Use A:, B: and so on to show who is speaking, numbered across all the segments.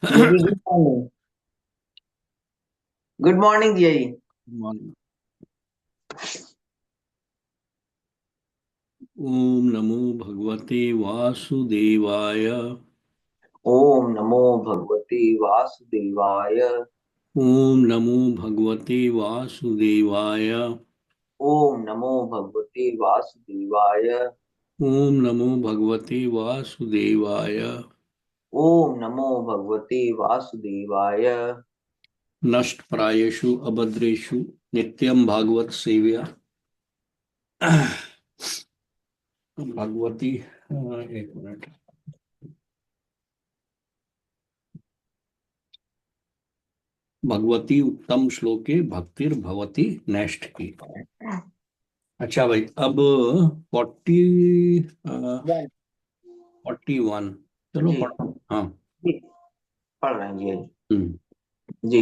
A: जी जी, good morning. Good morning जी।
B: ओम नमो भगवते वासुदेवाय।
A: ओम नमो भगवते वासुदेवाय।
B: ओम नमो भगवते वासुदेवाय।
A: ओम नमो भगवते वासुदेवाय।
B: ओम नमो भगवते वासुदेवाय।
A: ओम नमो भगवते वासुदेवाय।
B: नष्ट प्रायेषु अभद्रेषु नित्यं भागवत सेव्या। भगवती, एक मिनट। भगवती उत्तम श्लोके भक्तिर भवती नेक्स्ट की। अच्छा भाई, अब
A: वन।
B: 41। चलो
A: जी
B: पढ़ो। हाँ।
A: जी, पढ़ रहे हैं जी।
B: हम्म।
A: जी।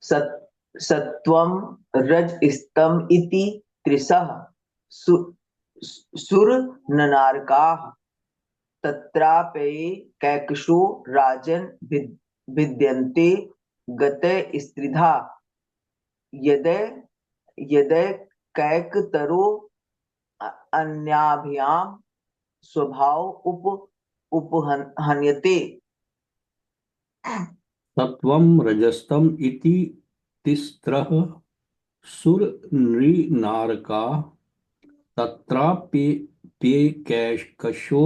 A: सत सत्वम रजस्तम इति त्रिशः सु, सुर ननारकाः तत्रापि कैकशो राजन् भिद्यन्ते गतै स्त्रिधा यदै यदै कैकतरो अन्याभ्यां स्वभाव उपहन्यते।
B: सत्वं रजस्तम इति तिस्रः सुरनृनारका तत्राप्येकैकशो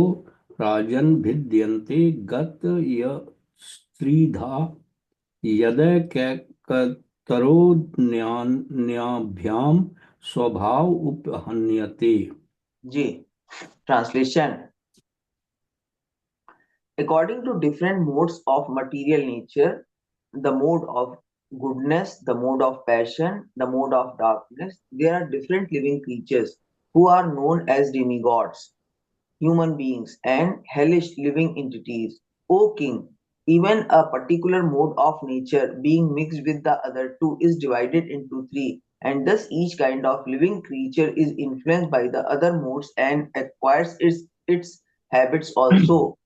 B: राजन् भिद्यन्ते गतयस्त्रिधा यदैकैकतरोऽन्याभ्यां स्वभाव उपहन्यते।
A: जी। Translation. According to different modes of material nature, the mode of goodness, the mode of passion, the mode of darkness, there are different living creatures who are known as demigods, human beings, and hellish living entities. O king, even a particular mode of nature being mixed with the other two is divided into three, and thus each kind of living creature is influenced by the other modes and acquires its habits also.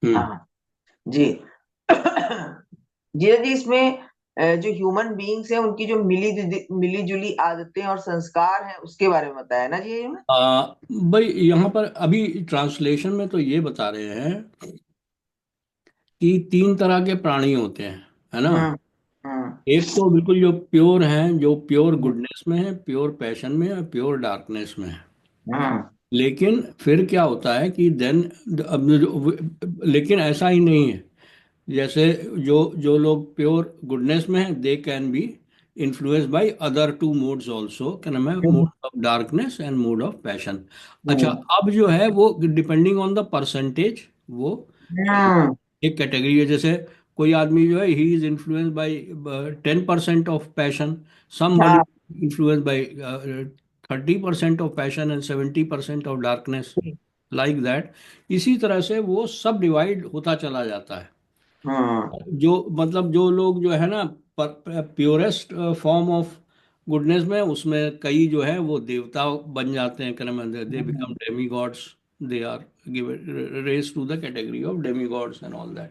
B: हम्म।
A: हाँ जी। जी जी, इसमें जो human beings हैं उनकी जो मिली जुली आदतें और संस्कार हैं उसके बारे में बताया ना जी ये में।
B: भाई यहाँ पर अभी ट्रांसलेशन में तो ये बता रहे हैं कि तीन तरह के प्राणी होते हैं, है ना।
A: हम्म हम्म
B: एक तो बिल्कुल जो प्योर हैं, जो प्योर गुडनेस में है, प्योर पैशन में है, प्योर डार्कनेस में है।
A: हम्म
B: लेकिन फिर क्या होता है कि देन अब लेकिन ऐसा ही नहीं है। जैसे जो जो लोग प्योर गुडनेस में है, they can be influence by other two modes also, क्या नाम है,
A: hmm
B: mode of darkness and mode of passion. अच्छा,
A: हम्म
B: अब जो है वो डिपेंडिंग ऑन द परसेंटेज, वो
A: हम्म,
B: एक कैटेगरी है। जैसे कोई आदमी जो है, he is influence by 10% of passion, somebody
A: हाँ
B: influence by 30% of passion and 70% of darkness, like that. इसी तरह से वो सब डिवाइड होता चला जाता है।
A: हम्म
B: जो मतलब जो लोग जो है ना, प्योरेस्ट फॉर्म ऑफ गुडनेस में, उसमें कई जो है वो देवता बन जाते हैं, क्या नाम है, they become demi gods. They are given race to the category of demi gods and all that.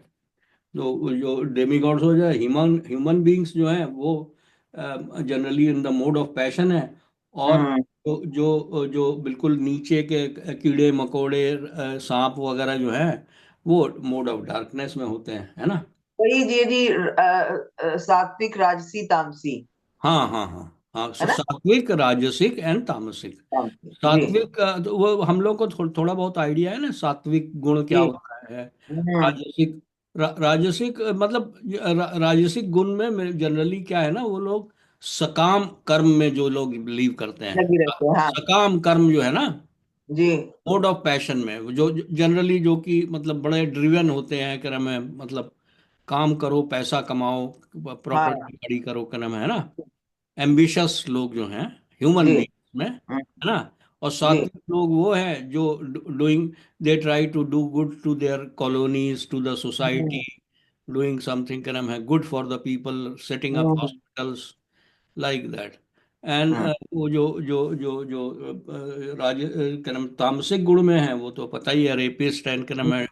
B: तो जो डेमिगॉड्स हो जाए, ह्यूमन ह्यूमन बीइंग्स जो हैं वो generally in the mode of passion है। और
A: हम्म।
B: जो जो जो बिल्कुल नीचे के कीड़े मकोड़े, सांप वगैरह जो हैं, वो मोड ऑफ डार्कनेस में होते हैं, है ना।
A: वही जी, सात्विक राजसी तामसी।
B: हाँ हाँ हाँ हाँ,
A: है ना।
B: सात्विक राजसिक एंड तामसिक।
A: तामसी जी
B: सात्विक तो वो हम लोग को थोड़ा बहुत आइडिया है ना, सात्विक गुण क्या
A: जी।
B: होता है। राजसिक, राजसिक मतलब राजसिक गुण में जनरली क्या है ना, वो लोग सकाम कर्म में जो लोग बिलीव करते हैं।
A: लगी रहते हैं हाँ।
B: सकाम कर्म जो है ना,
A: जी
B: मोड ऑफ पैशन में जो जनरली जो कि मतलब बड़े ड्रिवन होते हैं, क्या नाम है, मतलब काम करो, पैसा कमाओ,
A: हाँ
B: प्रॉपर्टी बड़ी करो, क्या नाम है ना। एम्बिशस लोग जो हैं ह्यूमन
A: जी।
B: बीइंग्स में,
A: हम्म,
B: है ना। और
A: जी
B: सात्विक लोग वो हैं जो doing, they try to do good to their colonies, to the society,
A: hmm
B: doing something, क्या नाम है, good for the people, setting up
A: hmm
B: hospitals, like that. And
A: hmm
B: वो जो क्या नाम तामसिक गुण में है वो तो पता ही है, रेपिस्ट एंड क्या नाम है,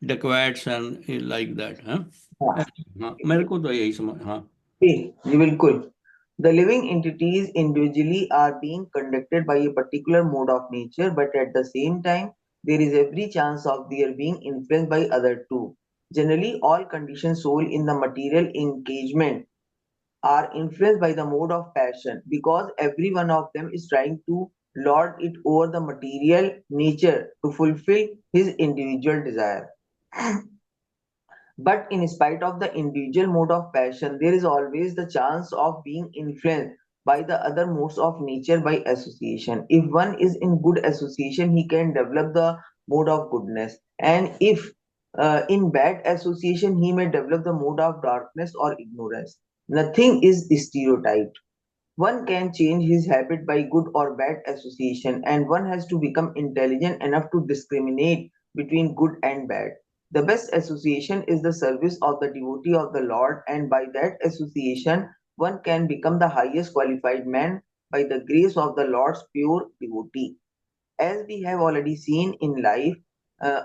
B: डिकवैट्स एंड लाइक दैट। हाँ
A: हाँ
B: हाँ, मेरे को तो यही समझ। हाँ
A: जी बिल्कुल। The living entities individually are being conducted by a particular mode of nature, but at the same time, there is every chance of their being influenced by other too. Generally, all conditioned soul in the material engagement are influenced by the mode of passion, because every one of them is trying to lord it over the material nature to fulfill his individual desire. But in spite of the individual mode of passion, there is always the chance of being influenced by the other modes of nature by association. If one is in good association, he can develop the mode of goodness. And if in bad association, he may develop the mode of darkness or ignorance. Nothing is stereotyped. One can change his habit by good or bad association, and one has to become intelligent enough to discriminate between good and bad. The best association is the service of the devotee of the Lord, and by that association, one can become the highest qualified man by the grace of the Lord's pure devotee. As we have already seen in life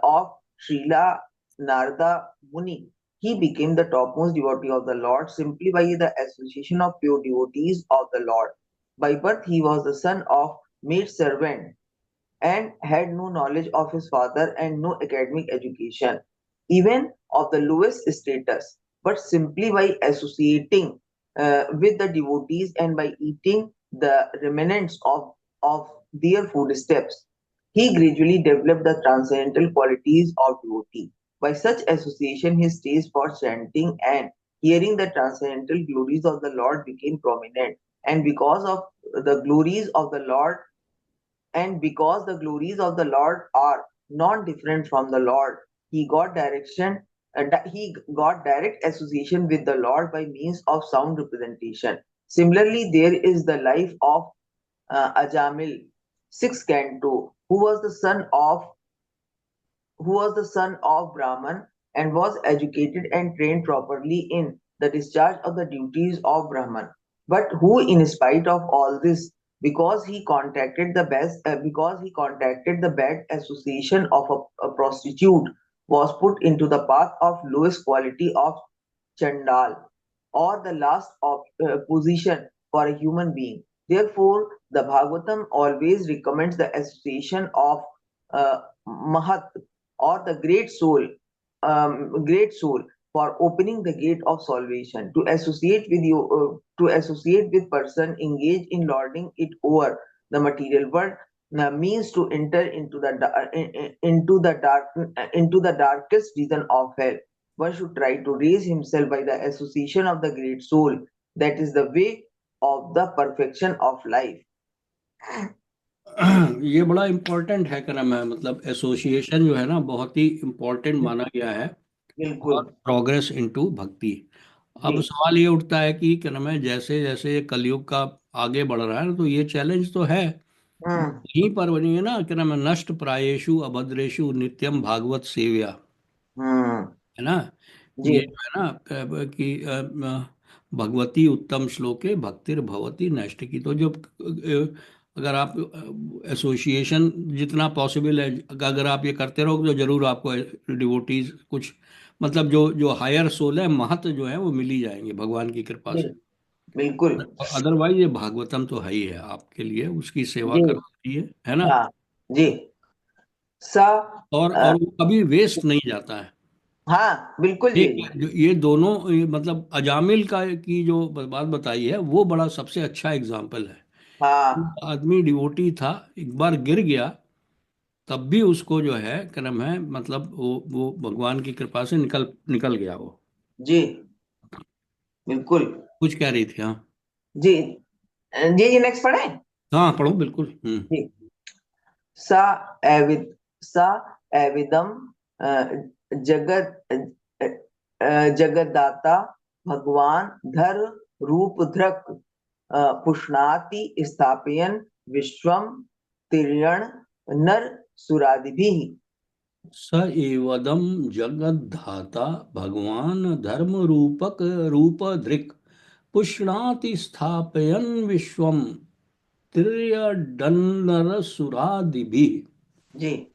A: of Srila Narada Muni, he became the topmost devotee of the Lord simply by the association of pure devotees of the Lord. By birth, he was the son of maid servant and had no knowledge of his father and no academic education, even of the lowest status, but simply by associating with the devotees and by eating the remnants of their footsteps, he gradually developed the transcendental qualities of devotee. By such association, his taste for chanting and hearing the transcendental glories of the Lord became prominent. And because of the glories of the Lord, and because the glories of the Lord are non different from the Lord, he got direction, he got direct association with the Lord by means of sound representation. Similarly, there is the life of Ajamil, sixth canto, who was the son of Brahman and was educated and trained properly in the discharge of the duties of Brahman, but who, in spite of all this, because he contacted the bad association of a prostitute, was put into the path of lowest quality of Chandal, or the last position for a human being. Therefore, the Bhagavatam always recommends the association of Mahat, or the great soul, for opening the gate of salvation. To associate with person engaged in lording it over the material world means to enter into the darkest region of hell. One should try to raise himself by the association of the great soul. That is the way of the perfection of life.
B: ये बड़ा important है, क्या नाम है, मतलब association जो है ना बहुत ही इम्पोर्टेंट माना गया है
A: बिल्कुल
B: और प्रोग्रेस इनटू भक्ति। अब
A: जी।
B: सवाल ये उठता है कि क्या नाम है, जैसे जैसे ये कलयुग का आगे बढ़ रहा है ना, तो ये चैलेंज तो है
A: हम्म
B: यहीं पर बनी है ना, क्या नाम है, नष्ट प्रायेषु अभद्रेषु नित्यम भागवत सेव्या,
A: हम्म
B: है ना।
A: जी
B: ये जो है ना कि भगवती उत्तम श्लोके भक्तिर भवती नैष्ठिकी। तो जो अगर आप एसोसिएशन जितना पॉसिबल है, अगर आप ये करते रहोगे तो जरूर आपको डिवोटीज कुछ, मतलब जो जो हायर सोल है, महत्व जो है वो मिल ही जाएंगे भगवान की कृपा
A: जी
B: से।
A: बिल्कुल
B: अदरवाइज ये भागवतम तो है ही है आपके लिए, उसकी सेवा
A: जी।
B: करती है ना।
A: हाँ जी। सा
B: और वो कभी वेस्ट नहीं जाता है।
A: हाँ बिल्कुल जी।
B: ये दोनों मतलब अजामिल का की जो बात बताई है वो बड़ा सबसे अच्छा एग्जाम्पल है।
A: हाँ
B: आदमी डिवोटी था, एक बार गिर गया, तब भी उसको जो है क्या नाम है, मतलब वो भगवान की कृपा से निकल निकल गया वो।
A: जी बिल्कुल
B: कुछ कह रही थी। हाँ
A: जी। जी नेक्स्ट पढ़े।
B: हाँ, पढ़ो बिल्कुल। हम्म।
A: जी। सा एविद सा एविदम अ, जगत जगदाता भगवान धर रूप धृक पुष्णाति स्थापयन विश्वम तिर्यण नर सुरादिभिः।
B: स एवदम जगत धाता भगवान धर्म रूपक रूप धृक पुष्णाति स्थापयन् विश्वम तिर्यडन्नरसुरादिभिः।
A: जी।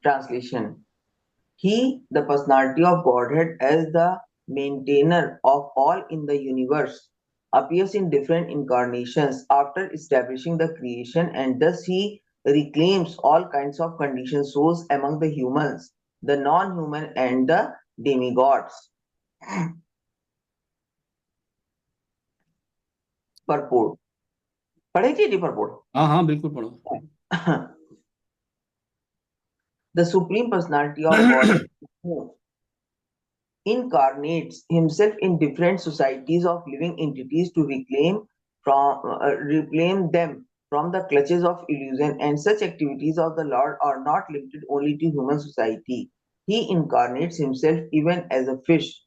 A: Translation. He, the personality of Godhead, as the maintainer of all in the universe, appears in different incarnations after establishing the creation, and thus he reclaims all kinds of conditioned souls among the humans, the non-human, and the demigods. Purport. पढ़े जी purport?
B: हाँ हाँ बिल्कुल पढ़ो।
A: The Supreme Personality of God incarnates himself in different societies of living entities to reclaim them from the clutches of illusion, and such activities of the Lord are not limited only to human society. He incarnates himself even as a fish,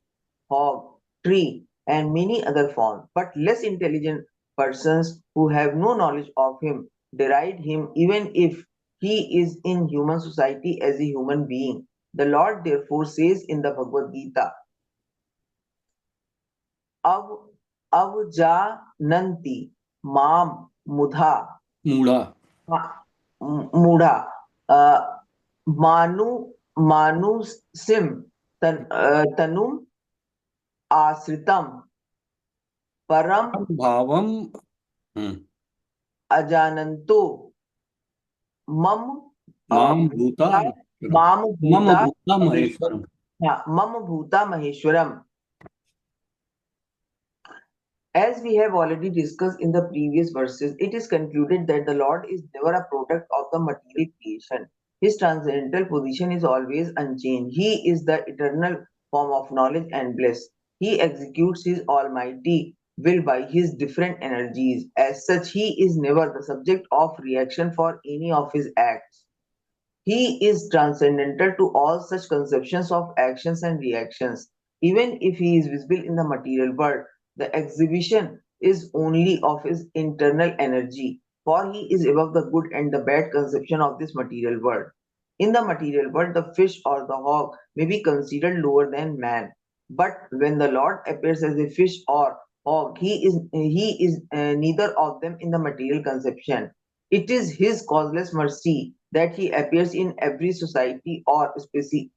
A: hog, tree, and many other forms, but less intelligent persons who have no knowledge of him deride him even if he is in human society as a human being. The Lord therefore says in the Bhagavad Gita, Av avjananti mam mudha
B: मूढ़ा
A: mudha manu manusim tanum asritam param
B: भावम
A: ajananto mam
B: माम भूता
A: bhuta
B: Maheshwaram.
A: mam
B: मम
A: bhuta
B: भूता
A: maheshwaram.
B: Maheshwaram.
A: Mam bhuta maheshwaram. As we have already discussed in the previous verses, it is concluded that the Lord is never a product of the material creation. His transcendental position is always unchanged. He is the eternal form of knowledge and bliss. He executes his almighty will by his different energies. As such, he is never the subject of reaction for any of his acts. He is transcendental to all such conceptions of actions and reactions. Even if he is visible in the material world, the exhibition is only of his internal energy, for he is above the good and the bad conception of this material world. In the material world, the fish or the hog may be considered lower than man, but when the Lord appears as a fish or hog, he is neither of them in the material conception. It is his causeless mercy that he appears in every society or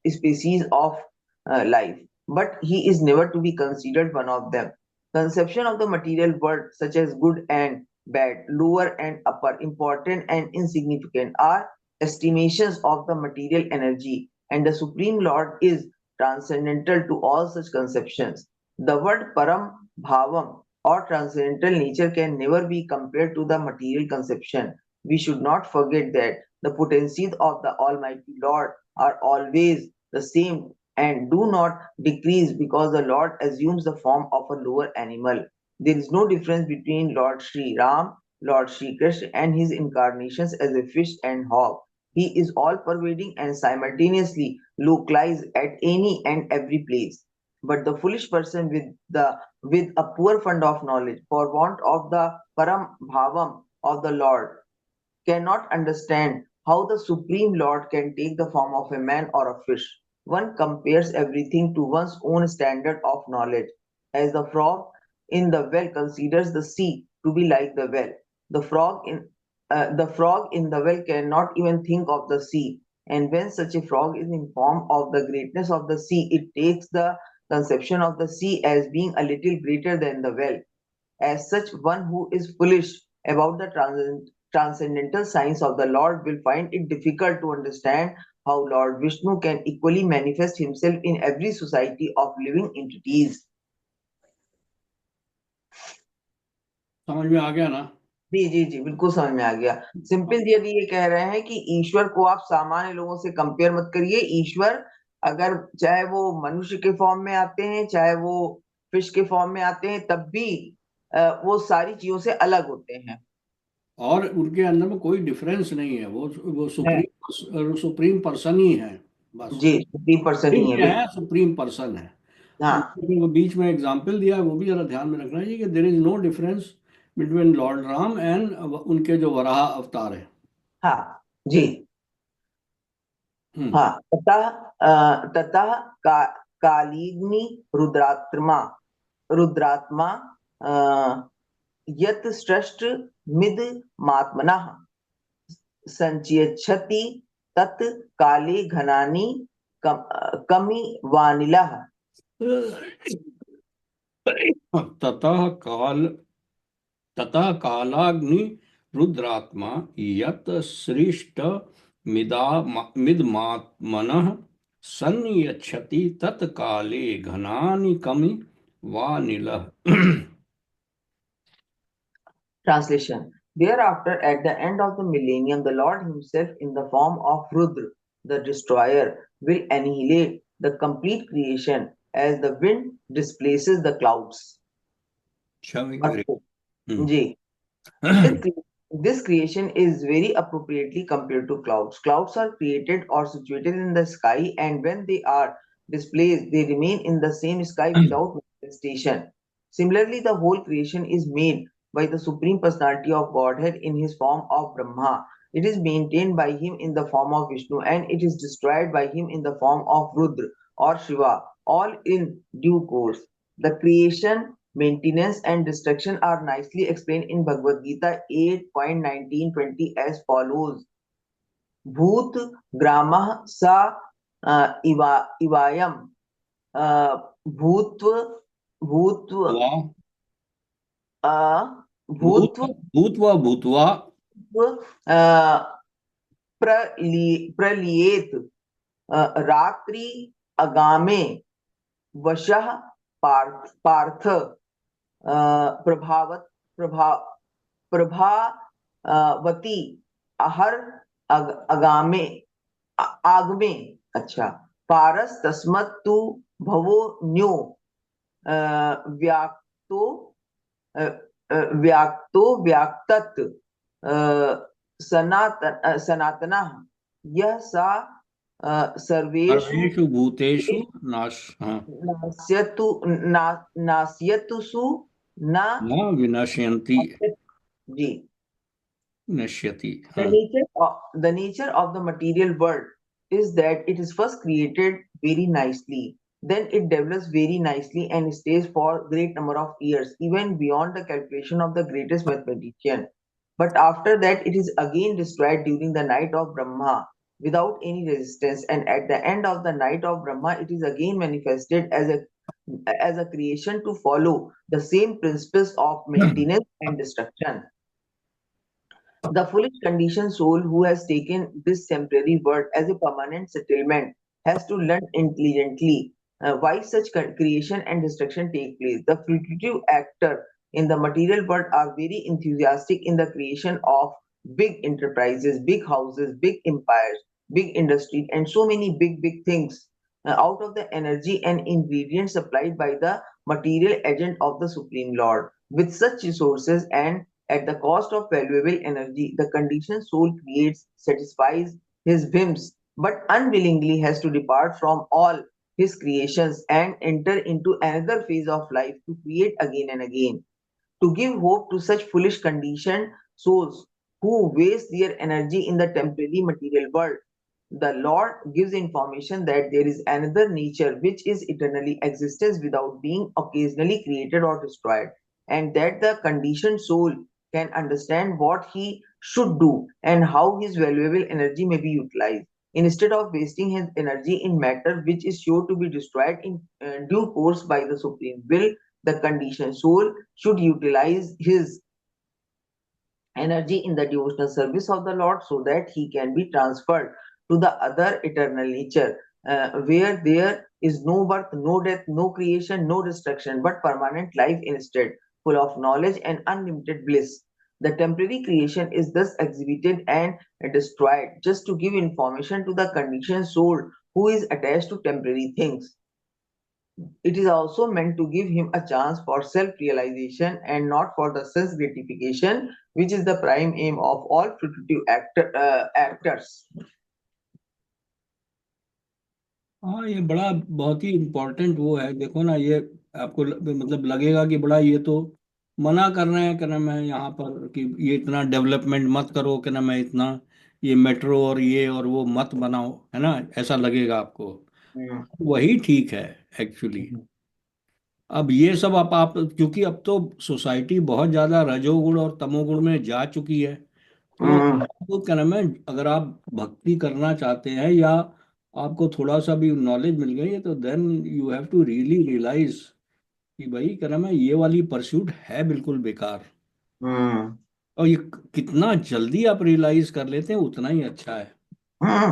A: species of life, but he is never to be considered one of them. Conception of the material world, such as good and bad, lower and upper, important and insignificant, are estimations of the material energy, and the Supreme Lord is transcendental to all such conceptions. The word Param Bhavam or transcendental nature can never be compared to the material conception. We should not forget that the potencies of the Almighty Lord are always the same and do not decrease because the Lord assumes the form of a lower animal. There is no difference between Lord Sri Ram, Lord Sri Krishna, and his incarnations as a fish and hog. He is all pervading and simultaneously localized at any and every place. But the foolish person with a poor fund of knowledge, for want of the param bhavam of the Lord, cannot understand how the Supreme Lord can take the form of a man or a fish. One compares everything to one's own standard of knowledge. As the frog in the well considers the sea to be like the well, the frog in the well cannot even think of the sea. And when such a frog is informed of the greatness of the sea, it takes the conception of the sea as being a little greater than the well. As such, one who is foolish about the transcendental science of the Lord will find it difficult to understand how Lord Vishnu can equally manifest himself in every society of living entities.
B: समझ में आ गया ना?
A: जी जी जी बिल्कुल समझ में आ गया। Simple जी अभी ये कह रहे हैं कि ईश्वर को आप सामान्य लोगों से कंपेयर मत करिए। ईश्वर अगर चाहे वो मनुष्य के फॉर्म में आते हैं, चाहे वो फिश के फॉर्म में आते हैं, तब भी वो सारी चीजों से अलग होते हैं
B: और उनके अंदर में कोई डिफरेंस नहीं है। वो
A: है।
B: सुप्रीम पर्सन ही है बस।
A: जी 50%
B: सुप्रीम
A: ही है
B: क्या है?
A: बिल्कुल।
B: सुप्रीम पर्सन है।
A: हाँ
B: उनको बीच में एग्जाम्पल दिया है, वो भी जरा ध्यान में रखना चाहिए कि there is no difference between Lord Ram and उनके जो वराह अवतार है।
A: हाँ जी
B: हम्म।
A: हाँ। ततः ततः कालीग्नि रुद्रात्मा रुद्रात्मा यत सृष्ट मिद मात्मनः संचियच्छति तत् काले घनानि कमि वानिलः।
B: ततः काल ततः कालाग्नि रुद्रात्मा यत सृष्ट मिदमात्मनः संयच्छति तत्काले घनानि कमि वानिलः।
A: Translation. Thereafter, at the end of the millennium, the Lord Himself, in the form of Rudra, the destroyer, will annihilate the complete creation as the wind displaces the clouds. Ji, this creation is very appropriately compared to clouds. Clouds are created or situated in the sky, and when they are displaced, they remain in the same sky without manifestation. Similarly, the whole creation is made by the Supreme Personality of Godhead in his form of Brahma. It is maintained by him in the form of Vishnu, and it is destroyed by him in the form of Rudra or Shiva, all in due course. The creation, maintenance, and destruction are nicely explained in Bhagavad Gita 8.19-20 as follows. Bhut gramah sa ivayam bhutva bhutva
B: भूत्वा भूत्वा
A: प्रलियेत रात्रि अगामे वशः पार्थ प्रभावती अहर अगामे आगमे। अच्छा, पारस तस्मत् तु भवो न्यो व्याक्तो व्याक्तत् सनातनः यह सा सर्वेषु
B: भूतेषु
A: नास्यतु
B: न विनश्यन्ति
A: जी।
B: नश्यति।
A: The nature of the material world is that it is first created very nicely, then it develops very nicely and stays for great number of years, even beyond the calculation of the greatest mathematician. But after that, it is again destroyed during the night of Brahma without any resistance, and at the end of the night of Brahma, it is again manifested as a creation to follow the same principles of maintenance and destruction. The foolish conditioned soul who has taken this temporary world as a permanent settlement has to learn intelligently why such creation and destruction take place. The fruitive actor in the material world are very enthusiastic in the creation of big enterprises, big houses, big empires, big industries, and so many big things out of the energy and ingredients supplied by the material agent of the Supreme Lord. With such resources and at the cost of valuable energy, the conditioned soul creates, satisfies his whims, but unwillingly has to depart from all his creations and enter into another phase of life to create again and again. To give hope to such foolish conditioned souls who waste their energy in the temporary material world, the Lord gives information that there is another nature which is eternally existence without being occasionally created or destroyed, and that the conditioned soul can understand what he should do and how his valuable energy may be utilized. Instead of wasting his energy in matter which is sure to be destroyed in due course by the Supreme Will, the conditioned soul should utilize his energy in the devotional service of the Lord so that he can be transferred to the other eternal nature where there is no birth, no death, no creation, no destruction, but permanent life instead, full of knowledge and unlimited bliss. The temporary creation is thus exhibited and destroyed just to give information to the conditioned soul who is attached to temporary things. It is also meant to give him a chance for self-realization and not for the sense gratification, which is the prime aim of all fruitive actors.
B: हाँ, ये बड़ा बहुत ही important वो है। देखो ना, ये आपको मतलब लगेगा कि बड़ा ये तो मना कर रहे हैं कि ना मैं यहाँ पर कि ये इतना डेवलपमेंट मत करो, कि ना मैं इतना ये मेट्रो और ये और वो मत बनाओ, है ना, ऐसा लगेगा आपको।
A: हम्म,
B: वही ठीक है एक्चुअली। अब ये सब आप क्योंकि अब तो सोसाइटी बहुत ज्यादा रजोगुण और तमोगुण में जा चुकी है, तो
A: हम्म
B: आपको क्या नाम है, अगर आप भक्ति करना चाहते हैं या आपको थोड़ा सा भी नॉलेज मिल गई है, तो then you have to really realise कि भाई क्या नाम है, ये वाली परस्यूट है बिल्कुल बेकार।
A: हम्म
B: और ये कितना जल्दी आप रियलाइज कर लेते हैं उतना ही अच्छा है।
A: हम्म,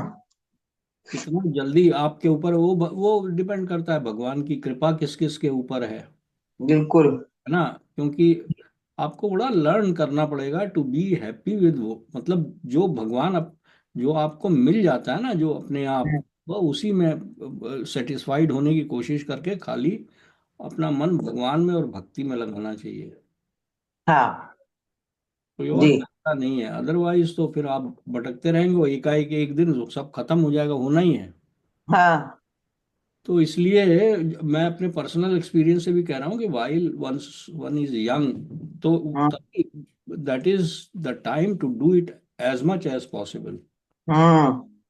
B: कितना जल्दी आपके ऊपर वो डिपेंड करता है, भगवान की कृपा किस किस के ऊपर
A: बिल्कुल।
B: है ना। क्योंकि आपको बड़ा लर्न करना पड़ेगा टू बी हैप्पी विद वो, मतलब जो भगवान जो आपको मिल जाता है ना जो अपने आप, वो उसी में सेटिस्फाइड होने की कोशिश करके खाली अपना मन भगवान में और भक्ति में लगाना चाहिए।
A: हाँ
B: कोई और
A: जी।
B: तरीका नहीं है, अदरवाइज तो फिर आप भटकते रहेंगे, वो एकाएक एक दिन सब खत्म हो जाएगा, होना ही है।
A: हाँ
B: तो इसलिए मैं अपने पर्सनल एक्सपीरियंस से भी कह रहा हूँ कि while once one is young, तो
A: hmm
B: that is the time to do it as much as possible.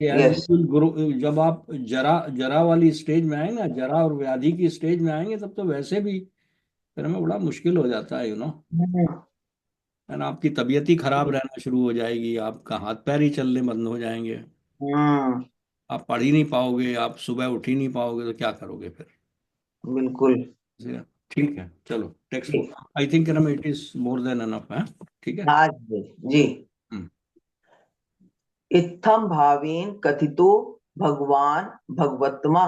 B: As
A: yes.
B: You will grow, जब आप जरा जरा वाली स्टेज में आएंगे ना, जरा और व्याधि की स्टेज में आएंगे, तब तो वैसे भी फिर में बड़ा मुश्किल हो जाता है, है ना। आपकी तबीयत ही खराब रहना शुरू हो जाएगी, आपका हाथ पैर ही चलने बंद हो जाएंगे,
A: हम्म
B: आप पढ़ ही नहीं पाओगे, आप सुबह उठ ही नहीं पाओगे, तो क्या करोगे फिर।
A: बिल्कुल।
B: जी, ठीक है, चलो टेक्स्ट
A: जी।
B: बुक, आई थिंक ना it is more than enough है। ठीक है।
A: हाँ जी जी।
B: हम्म।
A: इत्थम भावेन कथितो भगवान भगवत्मा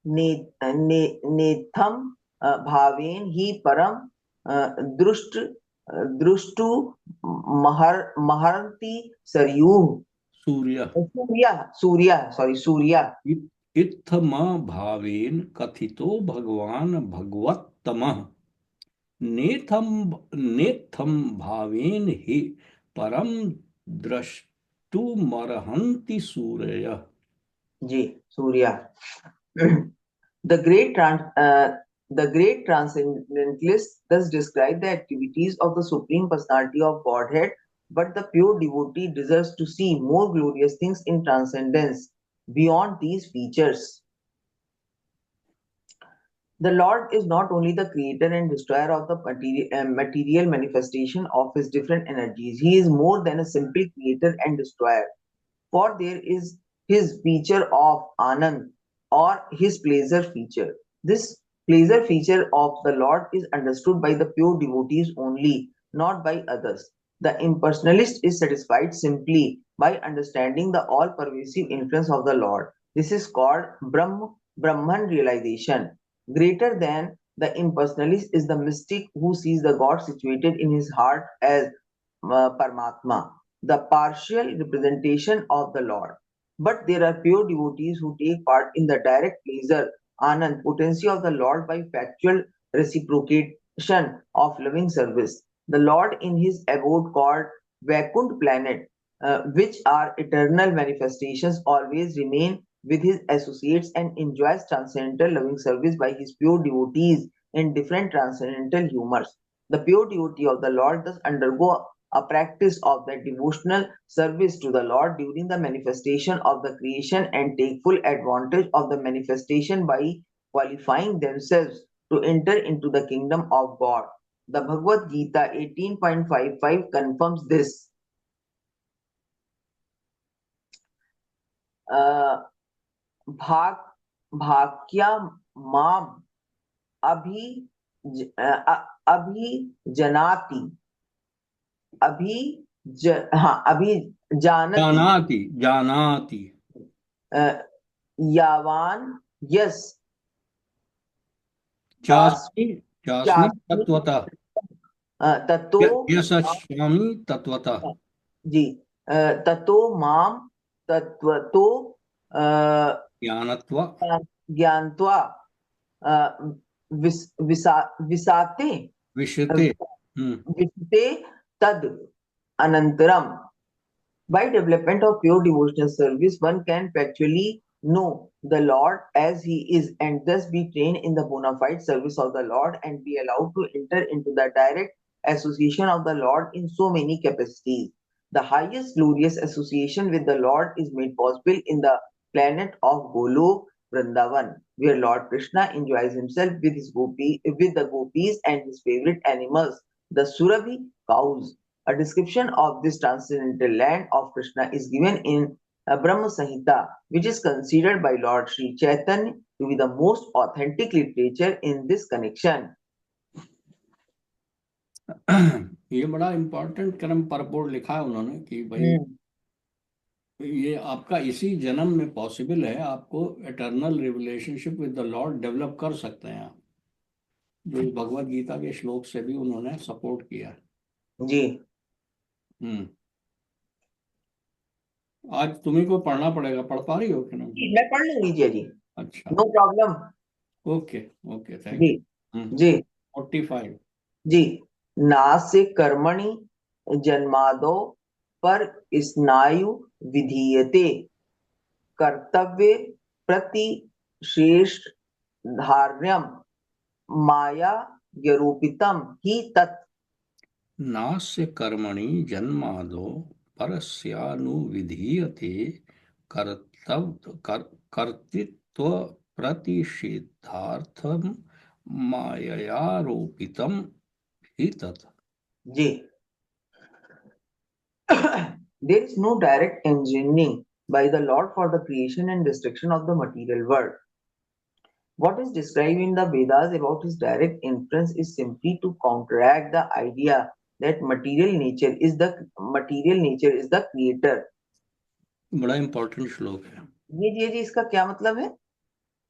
A: ने, नेत्थम भावेन ही परम दृष्टु महर्ति सरयूः।
B: सूर्य।
A: सूर्या, सूर्या, सॉरी, सूर्या।
B: इत्थम भावेन कथितो भगवान भगवत्तमः, नेथम नेत्थम भावेन हि परम द्रष्टुमर्हन्ति सूरयः।
A: जी, Surya. The great the great transcendentalists thus describe the activities of the Supreme Personality of Godhead, but the pure devotee deserves to see more glorious things in transcendence beyond these features. The Lord is not only the creator and destroyer of the material manifestation of his different energies, he is more than a simple creator and destroyer. For there is his feature of Anand or his pleasure feature. This pleasure feature of the Lord is understood by the pure devotees only, not by others. The impersonalist is satisfied simply by understanding the all pervasive influence of the Lord. This is called Brahman realization. Greater than the impersonalist is the mystic who sees the God situated in his heart as Paramatma, the partial representation of the Lord. But there are pure devotees who take part in the direct pleasure, Anand, potency of the Lord by factual reciprocation of loving service. The Lord in his abode called Vaikunt planet, which are eternal manifestations, always remain with his associates and enjoys transcendental loving service by his pure devotees in different transcendental humors. The pure devotee of the Lord thus undergo a practice of the devotional service to the Lord during the manifestation of the creation and take full advantage of the manifestation by qualifying themselves to enter into the kingdom of God. The Bhagavad Gita 18.55 confirms this. भाग भाग्या माम अभी अभी जनाति अभी हाँ, अभी जानति
B: जानाति जानाति
A: अ, यावान yes दास
B: चास्मि चास्मि
A: चास्मि
B: तत्वतः,
A: ततो
B: यशस्वामी तत्वतः।
A: जी ततो माम तत्वतो अ,
B: ज्ञानत्वा
A: ज्ञानत्वा अ, विसाते
B: विशते। हम्म।
A: विशते तद अनंतरम. By development of pure devotional service, one can factually know the Lord as He is and thus be trained in the bona fide service of the Lord and be allowed to enter into the direct association of the Lord in so many capacities. The highest glorious association with the Lord is made possible in the planet of Golok, Vrindavan. where Lord Krishna enjoys himself with the gopis and his favorite animals, the Surabhi cows. A description of this transcendental land of Krishna is given in Brahma Samhita, which is considered by Lord Sri Chaitanya to be the most authentic literature in this connection.
B: ये बड़ा important क्रम purport लिखा है उन्होंने कि भाई ये आपका इसी जन्म में पॉसिबल है, आपको eternal relationship with the Lord develop कर सकते हैं आप, जो इस भगवत गीता के श्लोक से भी उन्होंने सपोर्ट किया है।
A: जी
B: हम्म। आज तुम्ही को पढ़ना पड़ेगा, पढ़ पा रही हो कि नहीं?
A: मैं पढ़ लूंगी जी।
B: अच्छा,
A: no problem.
B: Okay okay, thank
A: जी
B: यू।
A: जी
B: 45।
A: जी नास्य कर्मणि जन्मादो पर स्नायु विधीयते कर्तव्य प्रतिश्रेष्ठ धार्यम माया यरूपितम ही तत्।
B: नास्य कर्मणि जन्मादो परस्यानुविधीयते कर्तृत्व प्रतिषेधार्थम माययारोपितम ही तत्।
A: जी there is no direct engineering by the Lord for the creation and destruction of the material world. What is described in the Vedas about his direct influence is simply to counteract the idea that material nature is the creator.
B: बड़ा important श्लोक है।
A: जी इसका क्या मतलब है?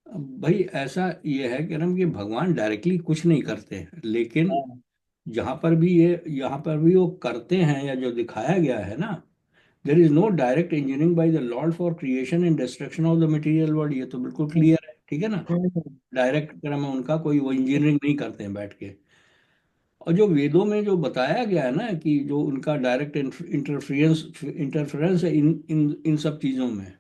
B: अब भाई ऐसा ये है कि कि भगवान डायरेक्टली कुछ नहीं करते, लेकिन यहाँ पर भी वो करते हैं, या जो दिखाया गया है ना, there is no direct engineering by the lord for creation and destruction of the material world, ये तो बिल्कुल क्लियर है, ठीक है ना। डायरेक्ट क्रम में उनका कोई वो इंजीनियरिंग नहीं करते हैं बैठ के। और जो वेदों में जो बताया गया है ना कि जो उनका डायरेक्ट इंटरफेरेंस है इन इन इन सब चीजों में,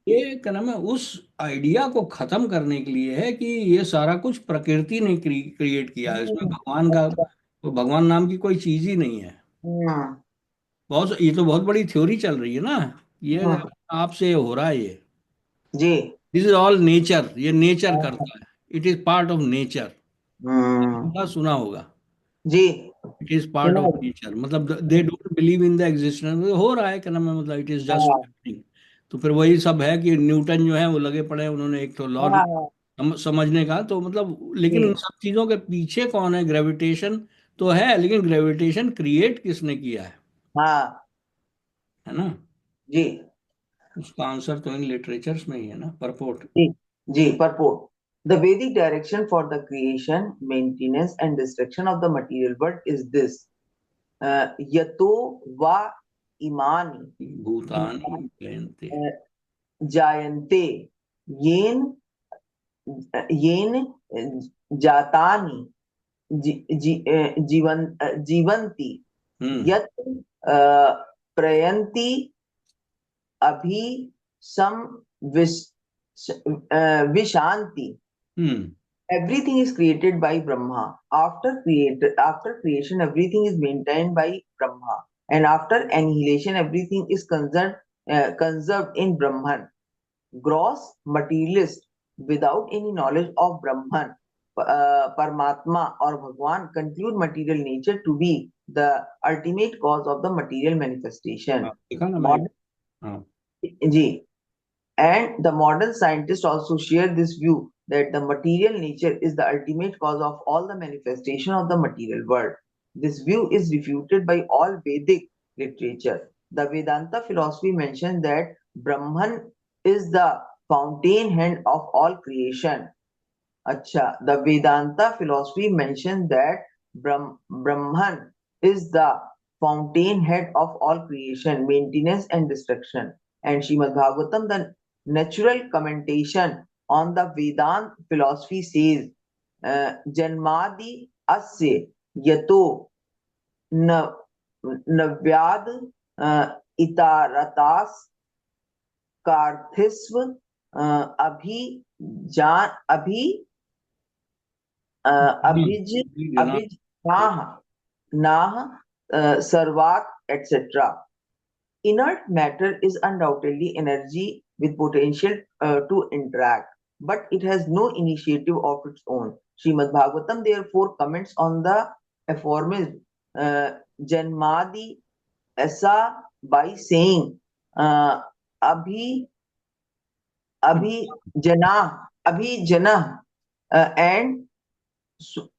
B: ये क्या नाम है, उस आइडिया को खत्म करने के लिए है कि ये सारा कुछ प्रकृति ने क्रिएट किया है, इसमें भगवान का,
A: अच्छा।
B: तो भगवान नाम की कोई चीज ही नहीं है। ये तो बहुत बड़ी थ्योरी चल रही है ना, ये आपसे हो रहा है ये।
A: जी
B: दिस इज ऑल नेचर, ये नेचर करता है, it is part of nature. सुना होगा,
A: जी
B: इट इज पार्ट
A: सुना
B: ऑफ
A: है।
B: नेचर, मतलब they don't believe in the existence, हो रहा है क्या नाम है, मतलब इट इज जस्ट
A: हाँ
B: हैपनिंग। तो फिर वही सब है कि न्यूटन जो है वो लगे पड़े हैं, उन्होंने एक तो लॉ
A: हाँ
B: समझने का, तो मतलब लेकिन इन
A: जी
B: सब चीजों के पीछे कौन है? ग्रेविटेशन तो है, लेकिन ग्रेविटेशन क्रिएट किसने किया
A: हाँ
B: है ना।
A: जी
B: उसका आंसर तो इन लिटरेचर्स में ही है ना, परपोर्ट।
A: जी जी purport. The Vedic direction for the creation, maintenance, and destruction of the material world is this: yato va imani
B: Bhutani जयन्ते।
A: jayante yen yen जातानि जीवन्ति यत् प्रयन्ति अभि सम विशांति। Everything is created by Brahma. After creation, everything is maintained by Brahma, and after annihilation, everything is conserved in Brahman. Gross materialist, without any knowledge of Brahman, Paramatma or Bhagwan, conclude material nature to be the ultimate cause of the material manifestation.
B: देखा ना मैं।
A: Modern,
B: हाँ,
A: जी, and the modern scientists also share this view that the material nature is the ultimate cause of all the manifestation of the material world. This view is refuted by all Vedic literature. The Vedanta philosophy mentions that Brahman is the fountain head of all creation. Acha, the Vedanta philosophy mentions that Brahman is the fountain head of all creation, maintenance and destruction. And Srimad Bhagavatam, the natural commentation on the Vedant philosophy says, Janmadi asya yato navyad itaratas कार्थिस्व अभिज नाह सर्वात etc. Inert matter is undoubtedly energy with potential to interact. but it has no initiative of its own. Srimad Bhagavatam therefore comments on the aforementioned Janmadi Asa by saying, Abhi Abhijana, Abhijana, and
B: Swarat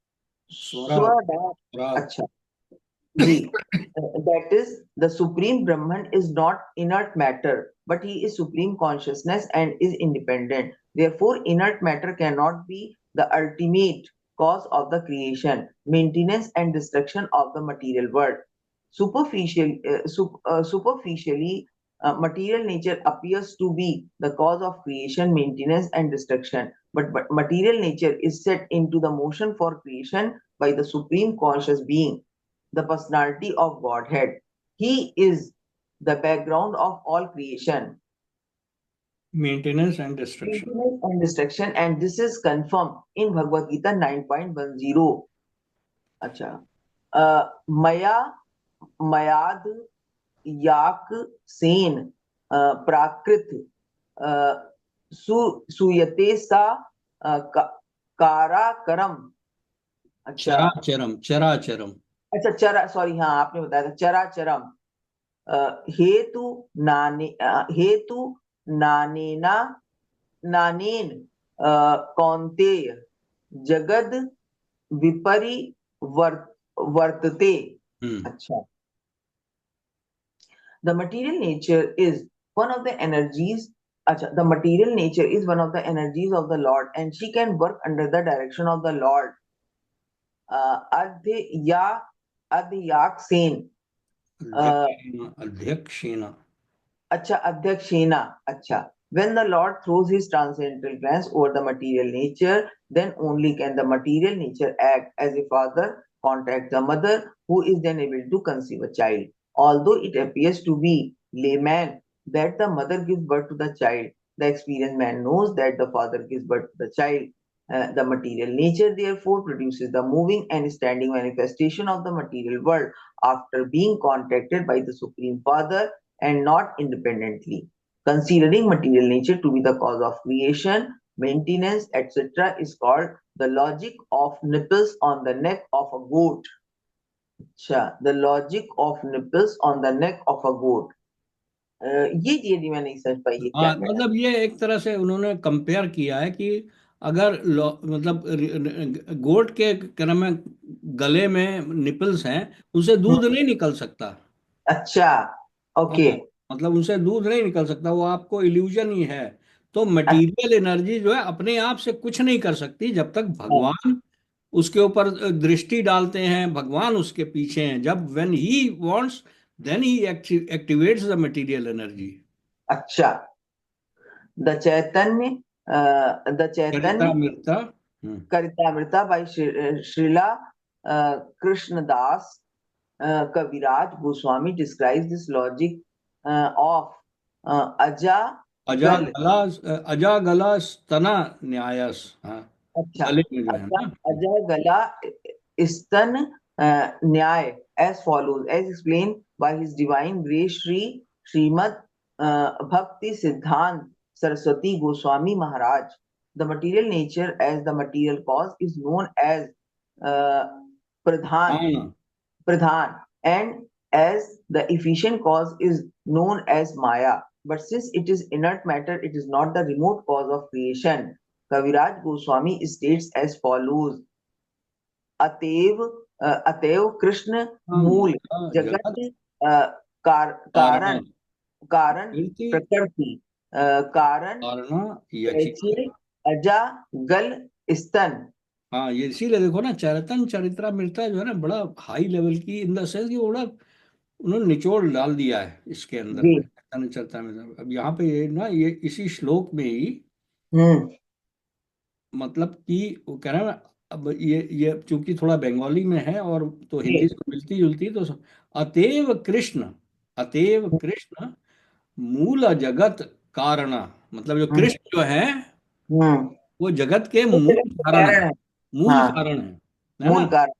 A: Swada.
B: Swarat
A: Acha, जी, that is, the Supreme Brahman is not inert matter, but he is Supreme Consciousness and is independent. Therefore, inert matter cannot be the ultimate cause of the creation, maintenance, and destruction of the material world. Superficially, material nature appears to be the cause of creation, maintenance, and destruction. But material nature is set into the motion for creation by the Supreme Conscious Being, the personality of Godhead. He is the background of all creation,
B: maintenance and destruction
A: maintenance and destruction, and this is confirmed in Bhagavad Gita 9.10. अच्छा, मया मयाद याक सेन प्राकृत सुयते सा काराकरम. अच्छा,
B: चराचरम चराचरम
A: अच्छा, चरा, sorry, हाँ, आपने बताया था चराचरम. हेतु हेतु नानेना नानेन कौन्तेय जगद विपरि वर्तते. अच्छा, the material nature is one of the energies. Acha, the material nature is one of the energies of the Lord, and she can work under the direction of the Lord. Adhya Adhyak Sen.
B: अध्यक्षेण
A: Acha, Adhyakshena. Acha. When the Lord throws his transcendental glance over the material nature, then only can the material nature act as a father contacts the mother, who is then able to conceive a child. Although it appears to be layman that the mother gives birth to the child, the experienced man knows that the father gives birth to the child. The material nature therefore produces the moving and standing manifestation of the material world after being contacted by the Supreme Father and not independently. Considering material nature to be the cause of creation, maintenance, etc., is called the logic of nipples on the neck of a goat. The logic of nipples on the neck of a goat. ये theory मैं नहीं समझ पाई, ये क्या
B: हाँ,
A: कहना.
B: मतलब ये एक तरह से उन्होंने कंपेयर किया है कि अगर मतलब गोट के क्या नाम है, गले में निपल्स हैं, उनसे दूध नहीं निकल सकता.
A: अच्छा, ओके.
B: हाँ, मतलब उनसे दूध नहीं निकल सकता, वो आपको इल्यूजन ही है. तो मटेरियल एनर्जी जो है अपने आप से कुछ नहीं कर सकती जब तक भगवान उसके ऊपर दृष्टि डालते हैं, भगवान उसके पीछे हैं. जब when he wants then he activates the material energy.
A: अच्छा, the Chaitanya the
B: Charita
A: Chaitanya
B: Mrita.
A: Charitamrita by Srila Krishnadas Kaviraj Goswami describes this logic of Aja Gal.
B: अजागला स्तना न्यायस. हाँ,
A: अच्छा,
B: गले में जो है
A: अजा
B: ना.
A: अजय गला स्तन न्याय as follows, as explained by his divine grace Srimad Bhakti Siddhant Saraswati Goswami Maharaj. The material nature as the material cause is known as uh, Pradhan,
B: हाँ,
A: Pradhan, and as the efficient cause is known as Maya. But since it is inert matter, it is not the remote cause of creation. Kaviraj Goswami states as follows: अतएव अतएव कृष्ण मूल
B: जगत
A: जगत कारण
B: कारण
A: कारण
B: कीर्ति
A: प्रकृति कारण
B: कारण यचित.
A: कैचे अजा गल स्तन.
B: हाँ, ये इसीलिए देखो ना, चरितन चरित्रा मृता जो है ना, बड़ा हाई लेवल की, इन द सेंस कि वो बड़ा उन्होंने निचोड़ डाल दिया है इसके अंदर
A: जी.
B: में, चरितन चरित्रा मृता. अब यहाँ पे ये ना, ये इसी श्लोक में ही,
A: हम्म.
B: मतलब कि वो कह रहा है ना, अब ये चूंकि थोड़ा बंगाली में है और तो
A: जी.
B: हिंदी से मिलती जुलती, तो अतएव कृष्ण, अतएव कृष्ण मूल जगत कारणा. मतलब जो
A: हम्म.
B: कृष्ण जो है
A: हम्म.
B: वो जगत के
A: तो
B: मूल
A: जगत के
B: कारण
A: कारण
B: है,
A: है.
B: मूल
A: हाँ,
B: कारण है ना.
A: मूल कारण.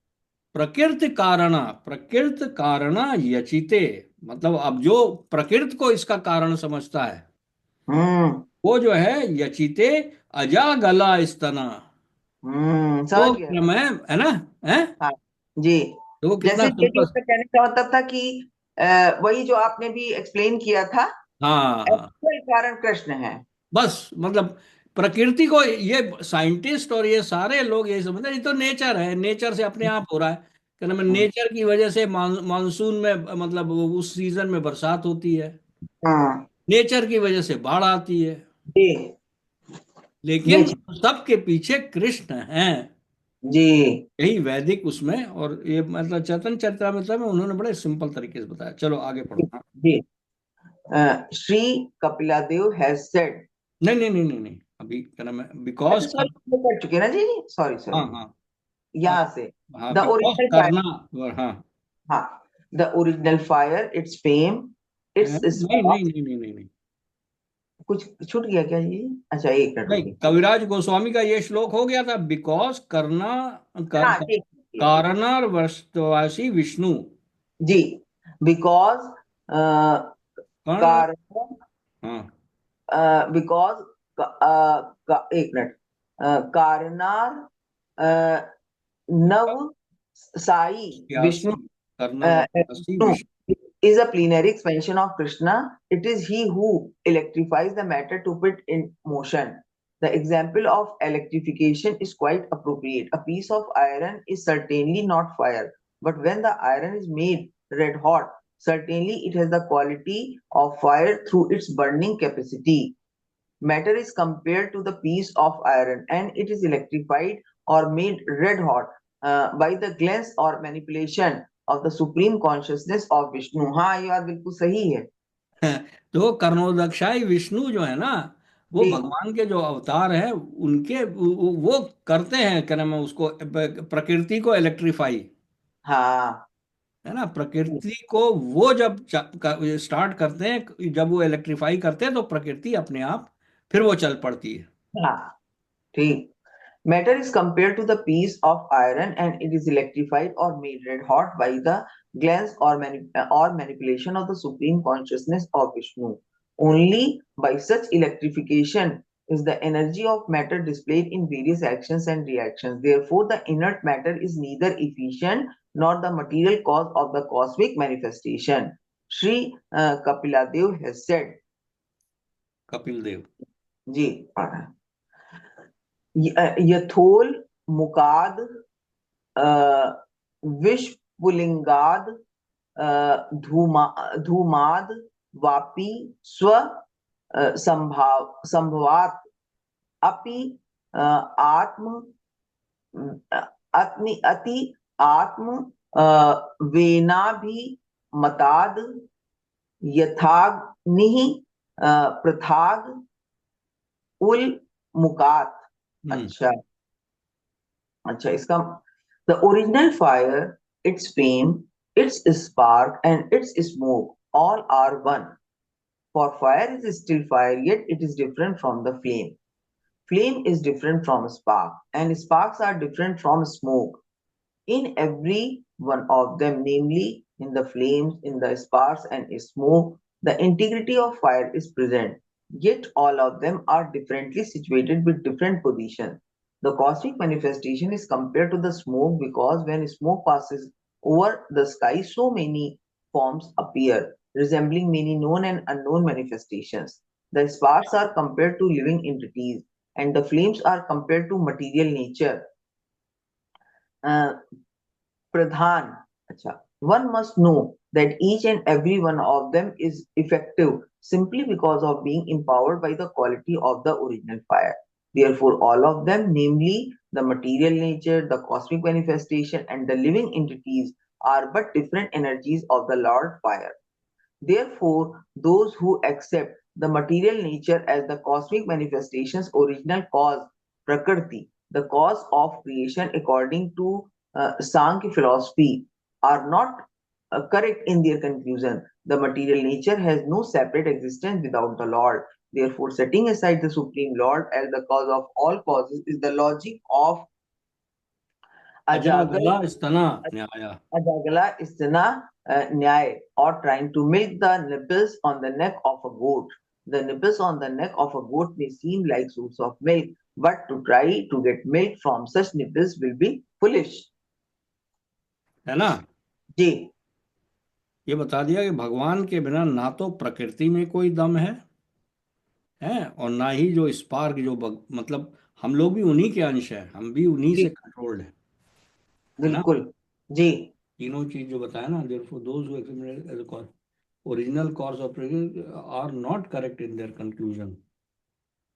B: प्रकृति कारणा, प्रकृति कारणा यचिते. मतलब अब जो प्रकृति को इसका कारण समझता है,
A: हम्म.
B: वो जो है यचिते अजा गला इस्तना। तो
A: समझ गया।
B: क्रम है ना? है
A: हाँ जी।
B: तो
A: जैसे
B: कितना
A: यही
B: सिंपल।
A: उसका कहने का मतलब था कि वही जो आपने भी एक्सप्लेन किया था,
B: हाँ हाँ,
A: एक्चुअल कारण कृष्ण है।
B: बस मतलब प्रकृति को ये साइंटिस्ट और ये सारे लोग यही समझते हैं, ये तो नेचर है, नेचर से अपने आप हो रहा है। क्या नाम है,
A: हम्म,
B: नेचर की वजह से मानसून में मतलब उस सीजन में बरसात होती है,
A: हाँ
B: नेचर की वजह से बाढ़ आती है।
A: जी। ये
B: लेकिन
A: चीज
B: सबके पीछे कृष्ण हैं।
A: जी
B: यही वैदिक उसमें, और ये मतलब चैतन्य चरितमृत में उन्होंने बड़े सिंपल तरीके से बताया। चलो आगे पढ़ो। हाँ।
A: जी। Shri Kapiladeva has said.
B: नहीं नहीं नहीं नहीं नहीं, अभी क्या नाम है, बिकॉज
A: अच्छा सॉरी, कर चुके ना जी, सॉरी
B: हाँ
A: सॉरी।
B: हाँ
A: यहाँ से
B: हाँ,
A: द
B: बिकॉज
A: ओरिजिनल फायर।
B: करना। हाँ।
A: हाँ, the original fire it's fame it's
B: नहीं नहीं
A: स्पार्क।
B: नहीं नहीं नहीं नहीं
A: कुछ छूट गया क्या जी? अच्छा एक मिनट
B: नहीं,
A: रुकिए।
B: कविराज गोस्वामी का ये श्लोक हो गया था, बिकॉज करना,
A: हाँ ठीक है ठीक
B: कारणर वस्तवासी विष्णु।
A: है। जी, बिकॉज
B: कर्ण।
A: कारण,
B: हाँ,
A: बिकॉज एक मिनट, कारनार नव साई विष्णु,
B: प्यासी, कर्नल और प्यासी
A: Vishnu
B: Vishnu.
A: is a plenary expansion of Krishna. It is he who electrifies the matter to put in motion. The example of electrification is quite appropriate. A piece of iron is certainly not fire, but when the iron is made red hot, certainly it has the quality of fire through its burning capacity. Matter is compared to the piece of iron and it is electrified or made red hot by the glance or manipulation of the supreme consciousness of Vishnu. हाँ ये बात बिल्कुल सही है
B: तो कर्णोदक्षाई विष्णु जो है ना, वो
A: जी।
B: भगवान के जो अवतार है उनके वो करते हैं, क्या नाम है उसको, प्रकृति को इलेक्ट्रीफाई,
A: हाँ
B: है ना, प्रकृति को वो जब स्टार्ट करते हैं, जब वो इलेक्ट्रीफाई करते हैं तो प्रकृति अपने आप फिर वो चल पड़ती है।
A: हाँ ठीक। Matter is compared to the piece of iron and it is electrified or made red hot by the glance or manipulation of the supreme consciousness of Vishnu. Only by such electrification is the energy of matter displayed in various actions and reactions. Therefore, the inert matter is neither efficient nor the material cause of the cosmic manifestation. Sri Kapiladev has said,
B: Kapil Dev.
A: जी, यथोल मुकाद विश्वपुलिंगाद धूमाद वापी स्व संभवात अपि आत्म आत्मी अति आत्म वेनाभि मताद यथाग्नि पृथाग उल मुकात।
B: हम्म।
A: अच्छा, अच्छा इसका the original fire, its fame, its spark, and its smoke all are one. For fire is still fire, yet it is different from the flame. Flame is different from spark, and sparks are different from smoke. In every one of them, namely in the flames, in the sparks, and smoke, the integrity of fire is present. Yet all of them are differently situated with different positions. The cosmic manifestation is compared to the smoke because when smoke passes over the sky, so many forms appear, resembling many known and unknown manifestations. The sparks are compared to living entities, and the flames are compared to material nature. Uh, Pradhan. Acha. One must know that each and every one of them is effective simply because of being empowered by the quality of the original fire. Therefore, all of them, namely the material nature, the cosmic manifestation, and the living entities, are but different energies of the Lord fire. Therefore, those who accept the material nature as the cosmic manifestation's original cause, Prakriti, the cause of creation according to Sankhya philosophy, are not correct in their conclusion. The material nature has no separate existence without the Lord. Therefore, setting aside the Supreme Lord as the cause of all causes is the logic of
B: अजा
A: Ajagar
B: गला इस्तना न्याया।
A: Ajagala is Nyay, or trying to milk the nipples on the neck of a goat. The nipples on the neck of a goat may seem like source of milk, but to try to get milk from such nipples will be foolish.
B: है ना।
A: जी।
B: ये बता दिया कि भगवान के बिना ना तो प्रकृति में कोई दम है और ना ही जो स्पार्क मतलब हम लोग भी उन्हीं के अंश है, हम भी उन्हीं
A: जी
B: से कंट्रोल्ड है ना।
A: बिल्कुल। जी।
B: तीनों चीज जो बताया ना, therefore those who explain as a original cause of are not correct in their conclusion.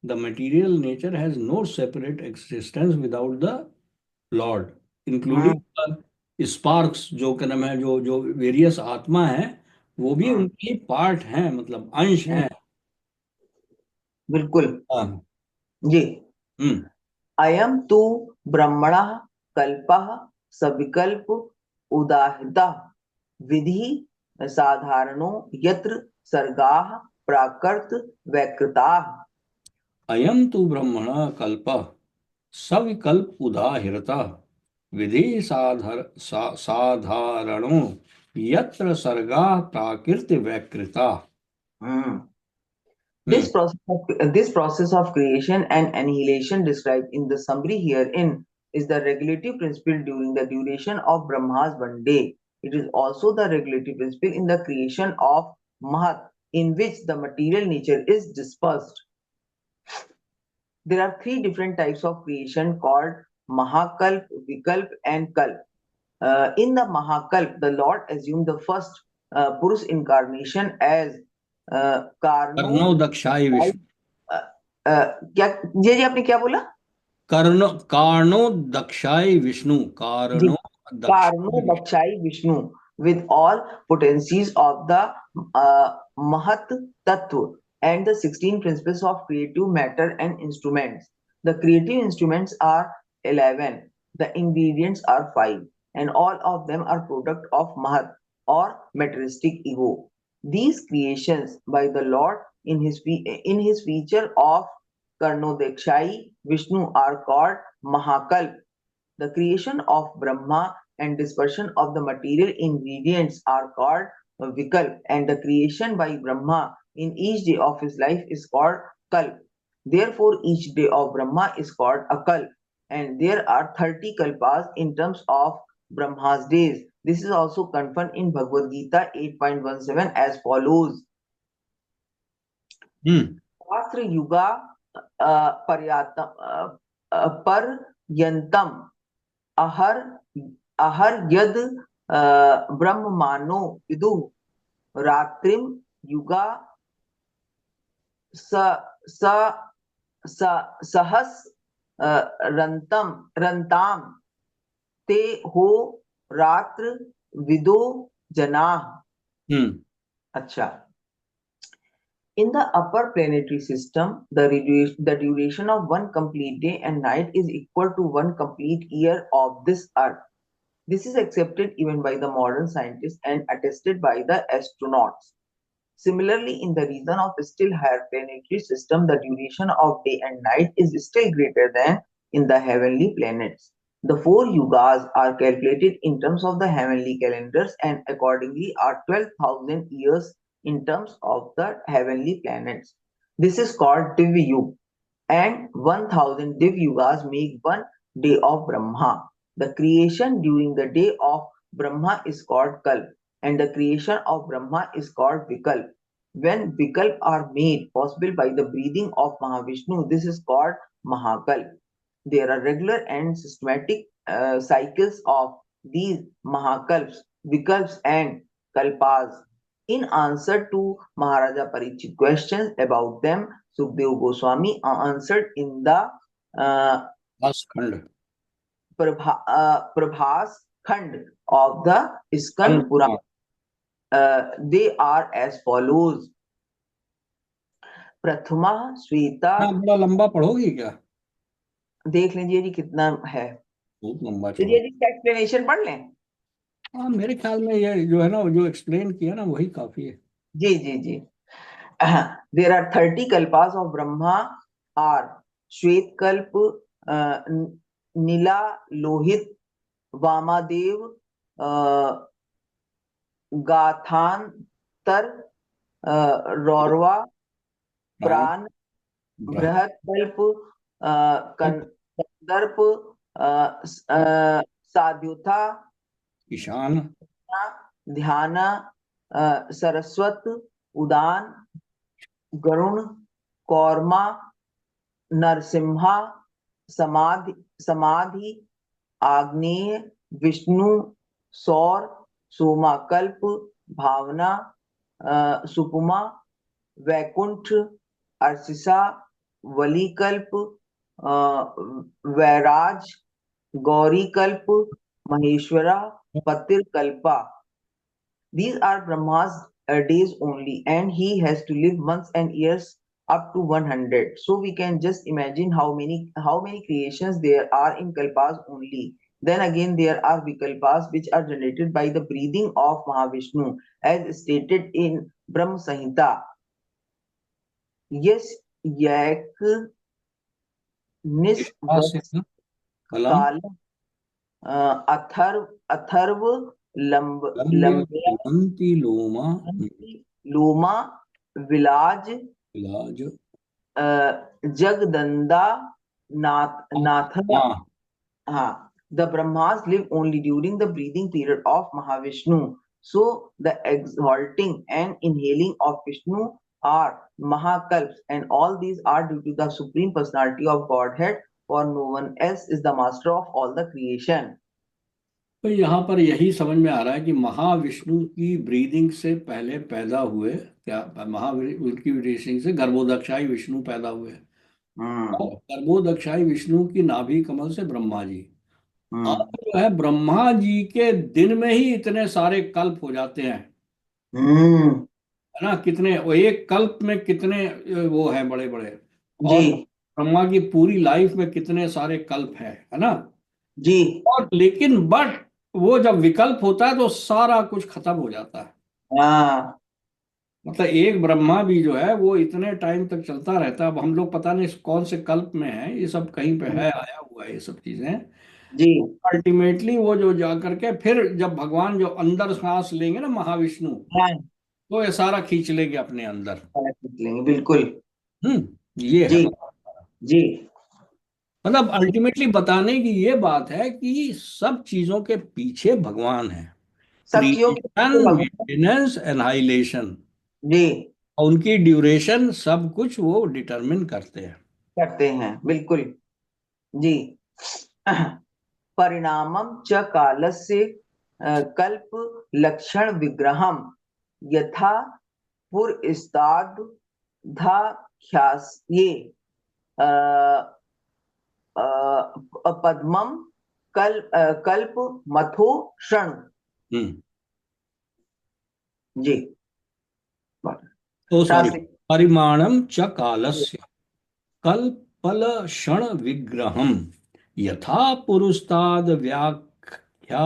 B: The material nature has no separate existence without the lord,
A: hmm
B: including sparks जो क्या नाम है, जो जो वेरियस आत्मा है, वो भी
A: हम्म
B: उनकी पार्ट हैं, मतलब अंश
A: हम्म,
B: हैं।
A: बिल्कुल।
B: हाँ।
A: जी।
B: हम्म।
A: अयम तु ब्रह्मणः कल्पः सविकल्प उदाहृतः विधि साधारणो यत्र सर्गाः प्राकृत वैकृताः।
B: अयम तु ब्रह्मण कल्प सविकल्प उदाहृता विधि साधारणो यत्र सर्गा प्राकृत वैकृता।
A: हम्म
B: हम्म।
A: This process of creation and annihilation described in the summary herein is the regulative principle during the duration of Brahma's one day. It is also the regulative principle in the creation of Mahat, in which the material nature is dispersed. There are three different types of creation called Mahakalp, Vikalp, and Kalp. In the Mahakalp, the Lord assumed the first Purus incarnation as
B: कर्णो
A: Karno.
B: दक्षाय Vishnu.
A: क्या जी आपने क्या बोला?
B: कारणो दक्षाय विष्णु,
A: जी।
B: कारणो
A: Karno
B: दक्षाय Vishnu.
A: Dakshai Vishnu with all potencies of the Mahat Tattva and the 16 principles of creative matter and instruments. The creative instruments are 11, the ingredients are 5, and all of them are product of Mahat or materialistic ego. These creations by the Lord in his feature of Karnodakshai Vishnu are called Mahakalp. The creation of Brahma and dispersion of the material ingredients are called Vikalp, and the creation by Brahma in each day of his life is called Kalp. Therefore, each day of Brahma is called a Kalp, and there are 30 Kalpas in terms of Brahma's days. This is also confirmed in Bhagavad Gita 8.17 as follows.
B: हम्म।
A: शास्त्र युगा पर्यंतम अहर अहर यद ब्रह्ममानो विदु रात्रिम युगा स स स सहस रंताम ते हो रात्र विदो जना।
B: हम्म।
A: अच्छा। In the upper planetary system, the duration of one complete day and night is equal to one complete year of this Earth. This is accepted even by the modern scientists and attested by the astronauts. Similarly, in the region of still higher planetary system, the duration of day and night is still greater than in the heavenly planets. The four yugas are calculated in terms of the heavenly calendars and accordingly are 12,000 years in terms of the heavenly planets. This is called Divya Yug, and 1,000 Div Yugas make one day of Brahma. The creation during the day of Brahma is called Kalp, and the creation of Brahma is called Vikalp. When Vikalp are made possible by the breathing of Mahavishnu, this is called Mahakalp. There are regular and systematic cycles of these Mahakalps, Vikalps, and Kalpas. In answer to Maharaja Parikshit questions about them, Sukdev Goswami answered in the uh,
B: खंड।
A: Prabhas Khand of the Iskan Purana.
B: हाँ।
A: They are as follows. प्रथमा श्वेता।
B: हाँ, बड़ा लंबा पढ़ोगी क्या?
A: देख लीजिए जी कितना है।
B: बहुत लंबा
A: तो
B: चौड़ा।
A: ये इसका एक्सप्लेनेशन पढ़ लें।
B: हाँ, मेरे ख्याल में ये जो है ना, जो एक्सप्लेन किया ना, वही काफी है।
A: जी जी जी। There are 30 kalpas of Brahma are Shwet Kalp, Nila Lohit, Vamadev, uh, Gathantar, Raurva,
B: हाँ।
A: Pran,
B: बृहद।
A: Brihat Kalp, कंदर्प, साध्युथा,
B: ईशान,
A: ध्यान, सरस्वत, उदान, गरुण, कौर्मा, नरसिम्हा, समाधि समाधि, आग्नेय, विष्णु, सौर, सोमाकल्प, भावना, Sukma, Vaikuntha, अर्चिसा, वलीकल्प, वैराज, गौरीकल्प, Maheshwara, पतिरकल्पा. These are Brahma's days only, and he has to live months and years up to 100. So we can just imagine how many creations there are in kalpas only. Then again, there are vikalpas which are generated by the breathing of Mahavishnu, as stated in Brahma Samhita. Yes, yak nis
B: से
A: vas
B: कलम,
A: kal Atharva लंब
B: लंब्य
A: लंब्य
B: लंती लोमा,
A: लोमा villas
B: इलाज,
A: जगदंदा नाथ.
B: हाँ.
A: The Brahmas live only during the breathing period of Mahavishnu. So the exhalting and inhaling of Vishnu are Mahakalps, and all these are due to the Supreme Personality of Godhead, for no one else is the master of all the creation.
B: तो यहाँ पर यही समझ में आ रहा है कि महाविष्णु की ब्रीदिंग से पहले पैदा हुए, क्या उनकी ब्रीदिंग से गर्भोदक्षाई विष्णु पैदा हुए, और गर्भोदक्षाई विष्णु की नाभि कमल से ब्रह्मा जी. अब जो है ब्रह्मा जी के दिन में ही इतने सारे कल्प हो जाते हैं, है ना. कितने, वो एक कल्प में कितने वो है बड़े बड़े,
A: जी
B: और ब्रह्मा की पूरी लाइफ में कितने सारे कल्प है ना.
A: जी.
B: और लेकिन बट वो जब विकल्प होता है तो सारा कुछ खत्म हो जाता है.
A: हाँ.
B: मतलब एक ब्रह्मा भी जो है वो इतने टाइम तक चलता रहता है. अब हम लोग पता नहीं कौन से कल्प में है, ये सब कहीं पे है, आया हुआ है ये सब चीजें.
A: जी.
B: अल्टीमेटली वो जो जा करके फिर जब भगवान जो अंदर सांस लेंगे ना महाविष्णु,
A: हाँ.
B: तो ये सारा खींच लेंगे अपने अंदर.
A: लेंगे बिल्कुल.
B: ये है
A: जी जी.
B: मतलब अल्टीमेटली बताने की ये बात है कि सब चीजों के पीछे भगवान है.
A: सब चीजों के
B: क्रिएशन,
A: पीछे भगवान.
B: मेंटेनेंस, एनहाइलेशन,
A: जी.
B: और उनकी ड्यूरेशन सब कुछ वो डिटरमिन करते हैं.
A: करते हैं बिल्कुल. जी. परिणामम च कालस्य कल्प लक्षण विग्रहम यथा पुरस्ताद धा ख्यास्ये पद्मम कल्प मथो क्षण.
B: हम्म.
A: जी.
B: तो सॉरी,
A: ट्रांसलेट.
B: परिमाणम च कालस्य कल्पल क्षण विग्रहम यथा पुरुस्ताद व्याख्या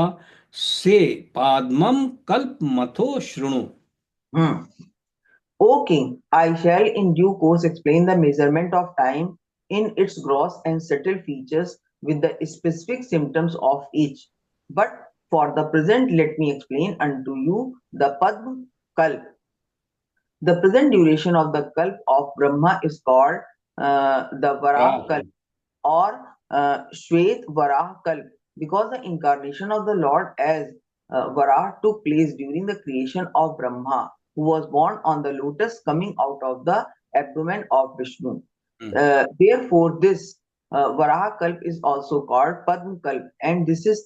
B: से पाद्मम कल्प मथो शृणु.
A: O king, I shall in due course explain the measurement of time in its gross and subtle features with the specific symptoms of each. But for the present, let me explain unto you the Padma Kalp. The present duration of the Kalp of Brahma is called the Varah Kalp or Shwet Varah Kalp, because the incarnation of the Lord as Varah took place during the creation of Brahma, who was born on the lotus coming out of the abdomen of Vishnu. Therefore, this Varaha Kalp is also called Padma Kalp, and this is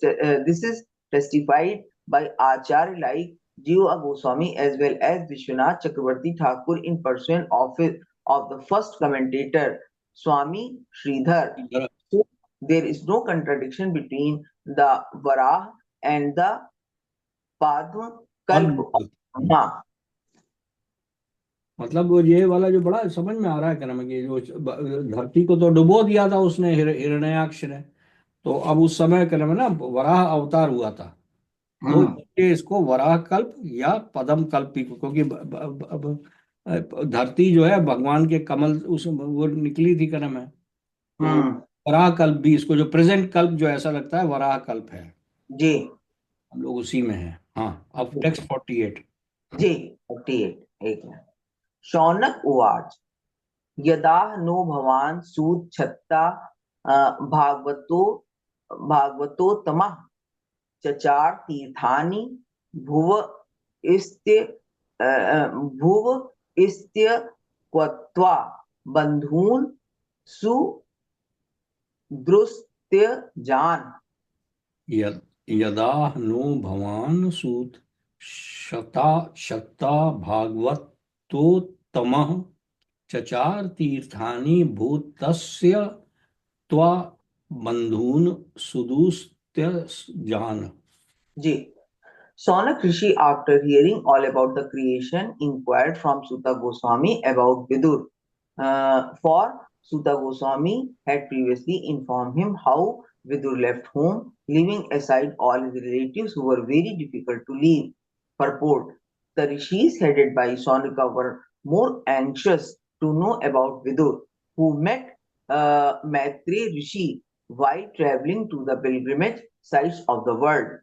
A: testified by Acharya like Jiva Goswami as well as Vishwanath Chakravarti Thakur in pursuit of the first commentator Swami Sridhar. So there is no contradiction between the Varah and the Padma Kalp. हाँ.
B: मतलब वो ये वाला जो बड़ा समझ में आ रहा है क्या नाम है कि जो धरती को तो डुबो दिया था उसने, हिरण्याक्ष ने. तो अब उस समय क्या नाम है ना, वराह अवतार हुआ था. तो ये इसको वराह कल्प या पदम कल्प भी, क्योंकि धरती जो है भगवान के कमल उस वो निकली थी क्या नाम है. तो वराह कल्प भी, इसको जो प्रेजेंट कल्प जो ऐसा लगता है वराह कल्प है.
A: जी.
B: हम लोग उसी में है. हाँ, अब टेक्स्ट 48.
A: जी. 48 एक है. शौनक उवाच यदा नो भवान सूत छत्ता भागवतो भागवतोत्तमः चचार तीर्थानि भुव इस्त्य भुव इस्त्य क्वत्वा बंधून सुदृष्ट्य जान।
B: यद यदा नो भवान सूत शता शता भागवतोत्तमः चचार तीर्थानि भूतस्य त्वा बंधून सुदुस्त्य जान।
A: जी। Sonak Rishi, after hearing all about the creation, inquired from Suta Goswami about Vidur. For Suta Goswami had previously informed him how Vidur left home, leaving aside all his relatives who were very difficult to leave. Purport: the rishis headed by Sonika were more anxious to know about Vidur, who met Maitreya Rishi while traveling to the pilgrimage sites of the world.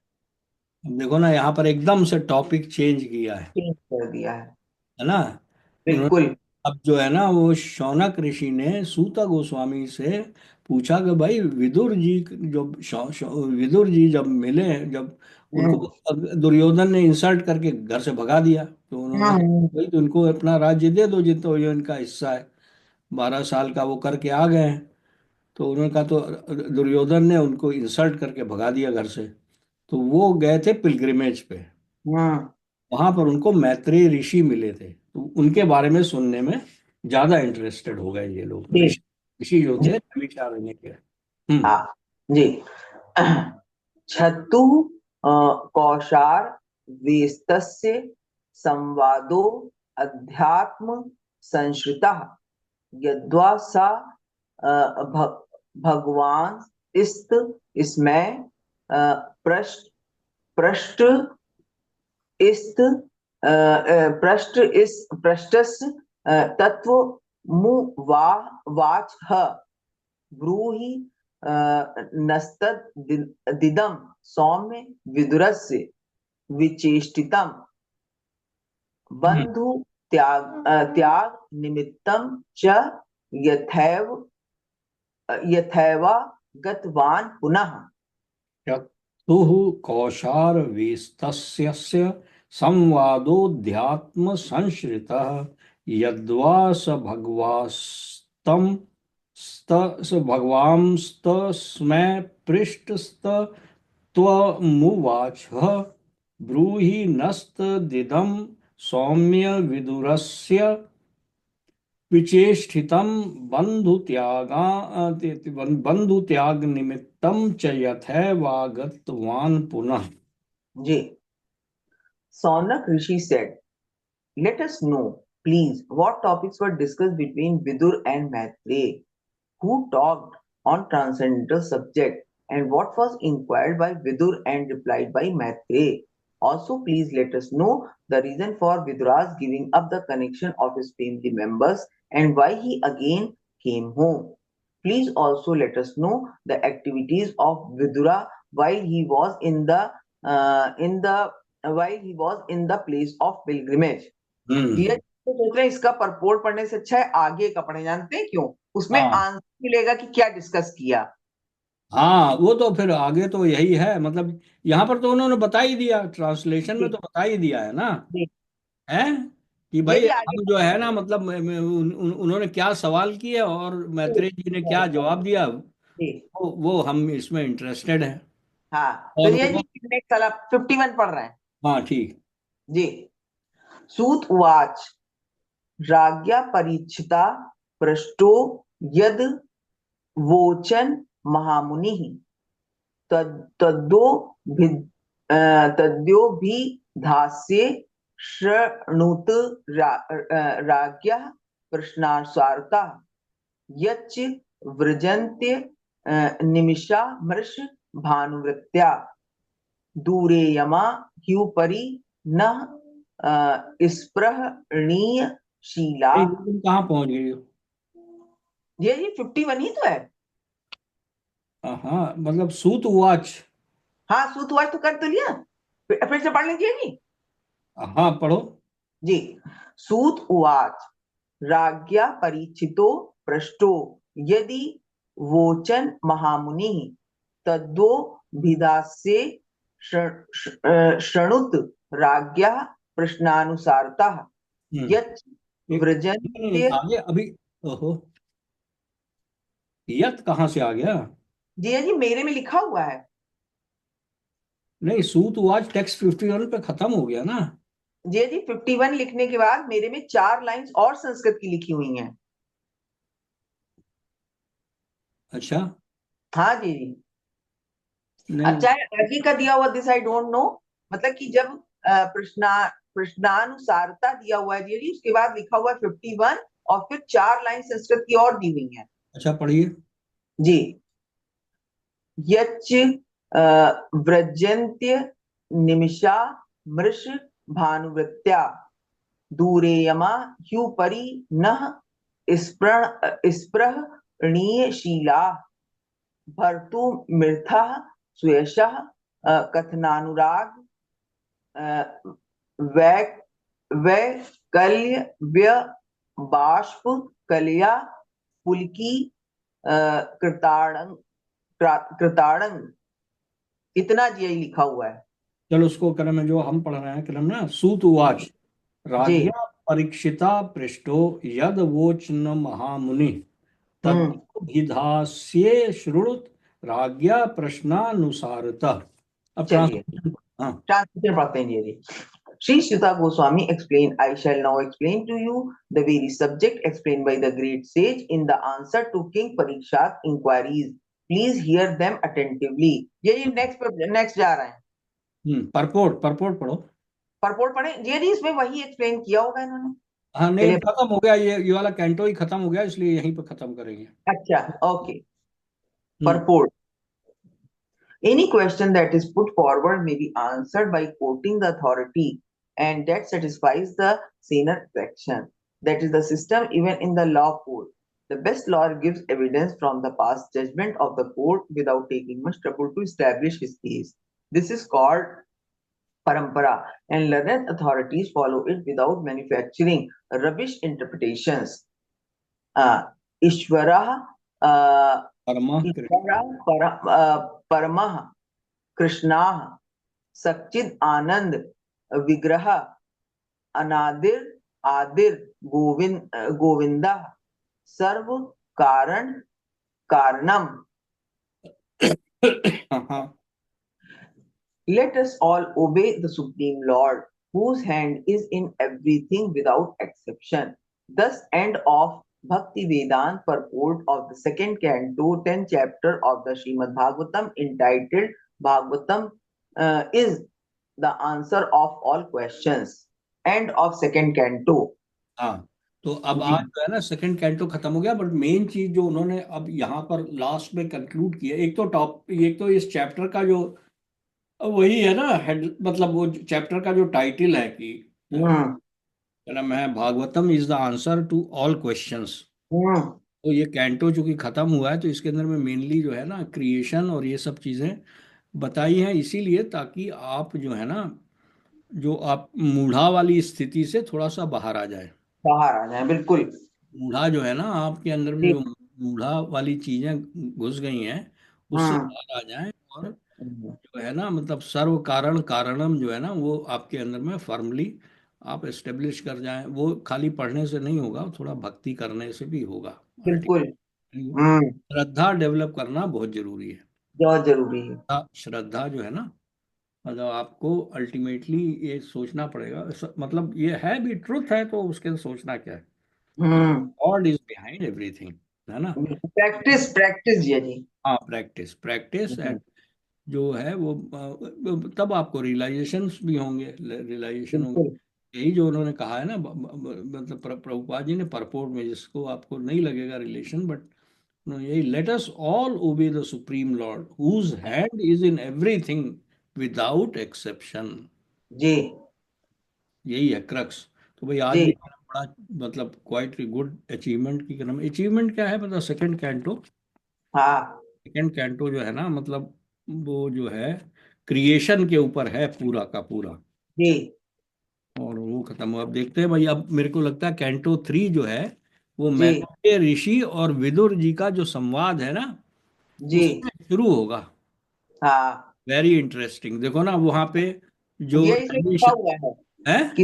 B: अब देखो ना, यहाँ पर एकदम से topic change किया
A: change कर दिया है।
B: है ना। उन्होंने
A: बिल्कुल।
B: अब जो है ना, वो शौनक ऋषि ने सूत गोस्वामी से पूछा कि भाई विदुर जी, विदुर जी जब मिले, जब उनको
A: हम्म।
B: दुर्योधन ने इंसल्ट करके घर से भगा दिया, तो उन्होंने कहा
A: हम्म।
B: भाई तो उनको अपना राज्य दे दो, जितना जो इनका हिस्सा है, 12 साल का वो करके आ गए हैं। तो उन्होंने कहा, तो दुर्योधन ने उनको इंसल्ट करके भगा दिया घर से। तो वो गए थे पिलग्रिमेज पे।
A: हम्म।
B: वहां पर उनको मैत्रेय ऋषि मिले थे, तो उनके बारे में सुनने में ज्यादा इंटरेस्टेड हो गए ये लोग।
A: जी।
B: ऋषि ऋषि जो थे विचारण्य के। हम्म।
A: हाँ जी। छतु कौशार वेस्तस्य संवादो अध्यात्म संश्रितः यद्वा सा भगवान इस्त इसमें पृष्ठ पृष्ठ इस्त पृष्ठ इस पृष्ठस तत्व मुवा वाच ब्रूहि नस्तदिदं सौम्य विदुरस्य विचेष्टितं
B: हम्म।
A: बंधु त्याग निमित्तं च यथैव यथैवा गतवान् पुनः।
B: चतुः कौशार वेस्तस्य संवादोध्यात्म संश्रितः यद्वा स भगवास्तम स भगवांस्तस्मै पृष्ठस्त त्वमुवाच ब्रूहि नस्तदिदं सौम्य विदुरस्य विचेष्टितं बंधुत्याग निमित्तं च यथैवागतवान् पुनः।
A: जी। Saunak Rishi said, let us know, please, what topics were discussed between Vidur and Maitreya, who talked on transcendental subject, and what was inquired by Vidur and replied by Maitreya. Also, please let us know the reason for Vidura's giving up the connection of his family members and why he again came home. Please also let us know the activities of Vidura while he was in the while he was in the place of pilgrimage. धीरज तो सोच रहे हैं इसका purport पढ़ने से अच्छा है आगे का पढ़े। जानते हैं क्यों? उसमें
B: हाँ
A: आंसर मिलेगा कि क्या डिस्कस किया।
B: हाँ, वो तो फिर आगे तो यही है, मतलब यहाँ पर तो उन्होंने बता ही दिया, ट्रांसलेशन में
A: जी।
B: तो बता ही दिया है ना।
A: जी।
B: है कि भाई
A: यही आगे
B: हम जो है ना, मतलब उन्होंने क्या सवाल किए और मैत्रेय जी ने क्या जवाब दिया,
A: जी।
B: वो हम इसमें इंटरेस्टेड हैं।
A: हाँ तो
B: और
A: ये
B: वो,
A: जी नेक्स्ट साल 51 पढ़ रहे हैं।
B: हाँ ठीक।
A: जी। सूत उवाच राज्ञा परीक्षिता पृष्ठो यद वोचन महामुनि तद्दो तद्यो भी धास्ये शृणुत राज्ञः प्रश्नानुसारता यच्च व्रजन्त्य निमिषा मृष भानुवृत्त्या दूरे यमा ह्युपरि न स्पृहणीय शीला।
B: तुम कहाँ पहुंच गई हो?
A: ये 51 ही तो है।
B: हाँ, मतलब सूत वाच।
A: हाँ सूतवाच तो कर तो लिया, फिर से पढ़ लीजिए जी।
B: हाँ पढ़ो।
A: जी। सूत उवाच राज्ञा परीक्षितो पृष्टो यदि वोचन महामुनि तद्वो भिदास्ये शृणुत राज्ञा प्रश्नानुसारतः यत्
B: नहीं,
A: व्रजन्त्य।
B: आगे अभी। ओहो, यत कहाँ से आ गया?
A: जी मेरे में लिखा हुआ है।
B: नहीं, सूत वाच टेक्स्ट 51 पे खत्म हो गया ना।
A: जी 51 लिखने के बाद मेरे में 4 लाइंस और संस्कृत की लिखी हुई हैं।
B: अच्छा।
A: हाँ जी।
B: नहीं।
A: अच्छा है आगे का दिया हुआ दिस आई डोंट नो। मतलब कि जब प्रश्नानुसारता दिया हुआ है जी उसके बाद लिखा हुआ है 51 और फिर 4 लाइन संस्कृत की और दी हुई है।
B: अच्छा, पढ़िए।
A: जी। यच्च व्रजन्त्य निमिषा मृष भानुवृत्त्या दूरेयमा ह्युपरि नः स्पृहणीयशीला भर्तुमिर्थः सुयशः कथनानुराग वै वैकल्य बाष्प कलया पुलकी कृताड़ंग कृताड़ंग। इतना जी यही लिखा हुआ है।
B: चलो उसको क्रम में जो हम पढ़ रहे हैं क्रम ना, सूत उवाच
A: जी।
B: राज्ञा परीक्षिता पृष्ठो यद वोचन महामुनि
A: हम्म।
B: तद्भिधास्ये श्रुणुत राज्ञा प्रश्नानुसारतः। अब
A: चलिए
B: ट्रांसलेशन। हाँ।
A: ट्रांसलेशन पढ़ते हैं जी। Sri Shuta Goswami explained, I shall now explain to you the very subject explained by the great sage in the answer to King Parikshit's inquiries. Please hear them attentively. ये next जा रहे हैं।
B: Purport purport पढ़ो।
A: Purport पढ़े जी इसमें वही explain किया होगा इन्होंने।
B: हाँ, नहीं
A: चलिए।
B: खत्म हो गया, ये वाला कैंटो ही खत्म हो गया, इसलिए यहीं पे खत्म करेंगे।
A: अच्छा okay.
B: Hmm.
A: Purport. Any question that is put forward may be answered by quoting the authority, and that satisfies the saner section. That is the system even in the law court. The best lawyer gives evidence from the past judgment of the court without taking much trouble to establish his case. This is called parampara, and learned authorities follow it without manufacturing rubbish interpretations. Ishvara
B: परमा कृष्ण।
A: परमः कृष्णाः सच्चिद आनंद विग्रह अनादिर आदिर गोविंदा सर्व कारण कारणम।
B: हाँ।
A: Let us all obey the Supreme Lord, whose hand is in everything without exception. Thus, end of Bhakti Vedant purport of the second canto, 10th chapter of the Srimad Bhagavatam, entitled Bhagavatam is the answer of all questions. End of second canto.
B: हाँ, तो अब
A: जी।
B: आज जो है ना second canto खत्म हो गया, बट मेन चीज जो उन्होंने अब यहाँ पर लास्ट में कंक्लूड किया, एक तो इस चैप्टर का जो वही है ना हेड, मतलब वो चैप्टर का जो टाइटल है कि
A: हम्म।
B: क्या नाम है, Bhagavatam is the answer to all questions.
A: Hmm.
B: तो ये कैंटो चूंकि खत्म हुआ है, तो इसके अंदर में मेनली जो है ना क्रिएशन और ये सब चीजें बताई हैं, इसीलिए ताकि आप जो है ना, जो आप मूढ़ा वाली स्थिति से थोड़ा सा बाहर आ जाए।
A: बाहर आ जाए बिल्कुल।
B: मूढ़ा जो है ना आपके अंदर में,
A: जी।
B: जो मूढ़ा वाली चीजें घुस गई हैं, उससे
A: हम्म।
B: बाहर आ जाएं, और जो है ना मतलब सर्व कारण कारणम जो है ना वो आपके अंदर में फर्मली आप एस्टेब्लिश कर जाएं। वो खाली पढ़ने से नहीं होगा, थोड़ा भक्ति करने से भी होगा।
A: बिल्कुल।
B: अल्टीमेटली
A: हम्म।
B: श्रद्धा डेवलप करना बहुत जरूरी है।
A: बहुत जरूरी है।
B: श्रद्धा जो है ना, मतलब आपको अल्टीमेटली ये सोचना पड़ेगा, मतलब ये है भी ट्रुथ है, तो उसके सोचना क्या है,
A: हम्म।
B: गॉड इज बिहाइंड एवरीथिंग, है ना।
A: प्रैक्टिस प्रैक्टिस जी।
B: हाँ, प्रैक्टिस प्रैक्टिस
A: हम्म।
B: एंड जो है वो तब आपको रियलाइजेशंस भी होंगे, रियलाइजेशन होंगे।
A: बिल्कुल।
B: यही जो उन्होंने कहा है ना, मतलब प्रभुपाद जी ने परपोर्ट में, जिसको आपको नहीं लगेगा रिलेशन, बट यही let us all obey the supreme lord whose hand is in everything without exception.
A: जी।
B: यही है क्रक्स। तो भाई आज
A: जी।
B: भी बड़ा मतलब क्वाइट गुड अचीवमेंट की क्रम। अचीवमेंट क्या है, मतलब सेकंड कैंटो।
A: हाँ।
B: सेकंड कैंटो जो है ना, मतलब वो जो है क्रिएशन के ऊपर है पूरा का पूरा।
A: जी।
B: और वो खत्म हुआ। अब देखते हैं भाई, अब मेरे को लगता है कैंटो 3 जो है वो
A: जी
B: मैत्रेय ऋषि और विदुर जी का जो संवाद है ना,
A: जी।
B: उसमें शुरू होगा।
A: हाँ,
B: वेरी इंटरेस्टिंग। देखो ना वहां पे जो
A: ये इसमें लिखा हुआ है
B: है।
A: कि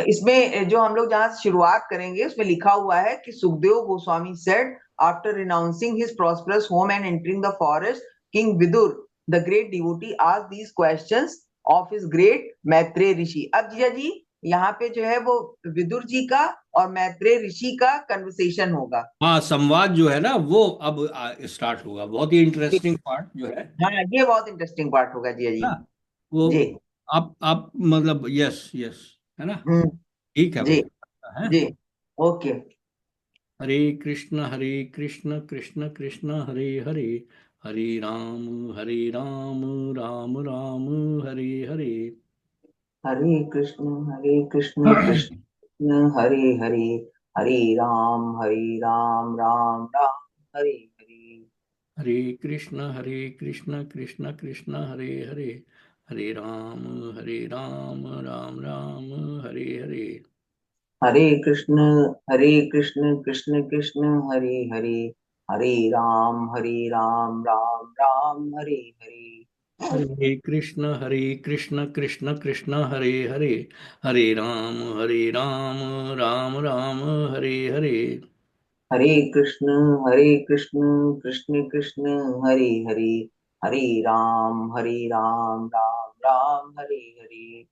A: इसमें जो हम लोग जहाँ से शुरुआत करेंगे उसमें लिखा हुआ है कि Sukhdev Goswami said after renouncing his prosperous home and entering the forest, king Vidura the great devotee asked these questions of his great Maitreya rishi. अब जीजा जी, यहाँ पे जो है वो विदुर जी का और मैत्रेय ऋषि का कन्वर्सेशन होगा।
B: हाँ, संवाद जो है ना वो अब स्टार्ट होगा। बहुत ही इंटरेस्टिंग पार्ट जो है
A: हाँ, ये बहुत इंटरेस्टिंग पार्ट होगा जीजा जी।
B: ना वो।
A: जी।
B: आप मतलब यस यस, है ना।
A: हम्म।
B: ठीक है
A: जी
B: भैया है।
A: जी। ओके।
B: हरे कृष्ण कृष्ण कृष्ण हरे हरे, हरे राम राम राम हरे हरे।
A: हरे कृष्ण कृष्ण कृष्ण हरे हरे, हरे राम राम राम हरे हरे।
B: हरे कृष्ण कृष्ण कृष्ण हरे हरे, हरे राम राम राम हरे हरे।
A: हरे कृष्ण कृष्ण कृष्ण हरे हरे, हरे राम राम राम हरे हरे।
B: हरे कृष्ण कृष्ण कृष्ण हरे हरे, हरे राम राम राम हरे हरे।
A: हरे कृष्ण कृष्ण कृष्ण हरे हरे, हरे राम राम राम हरे हरे।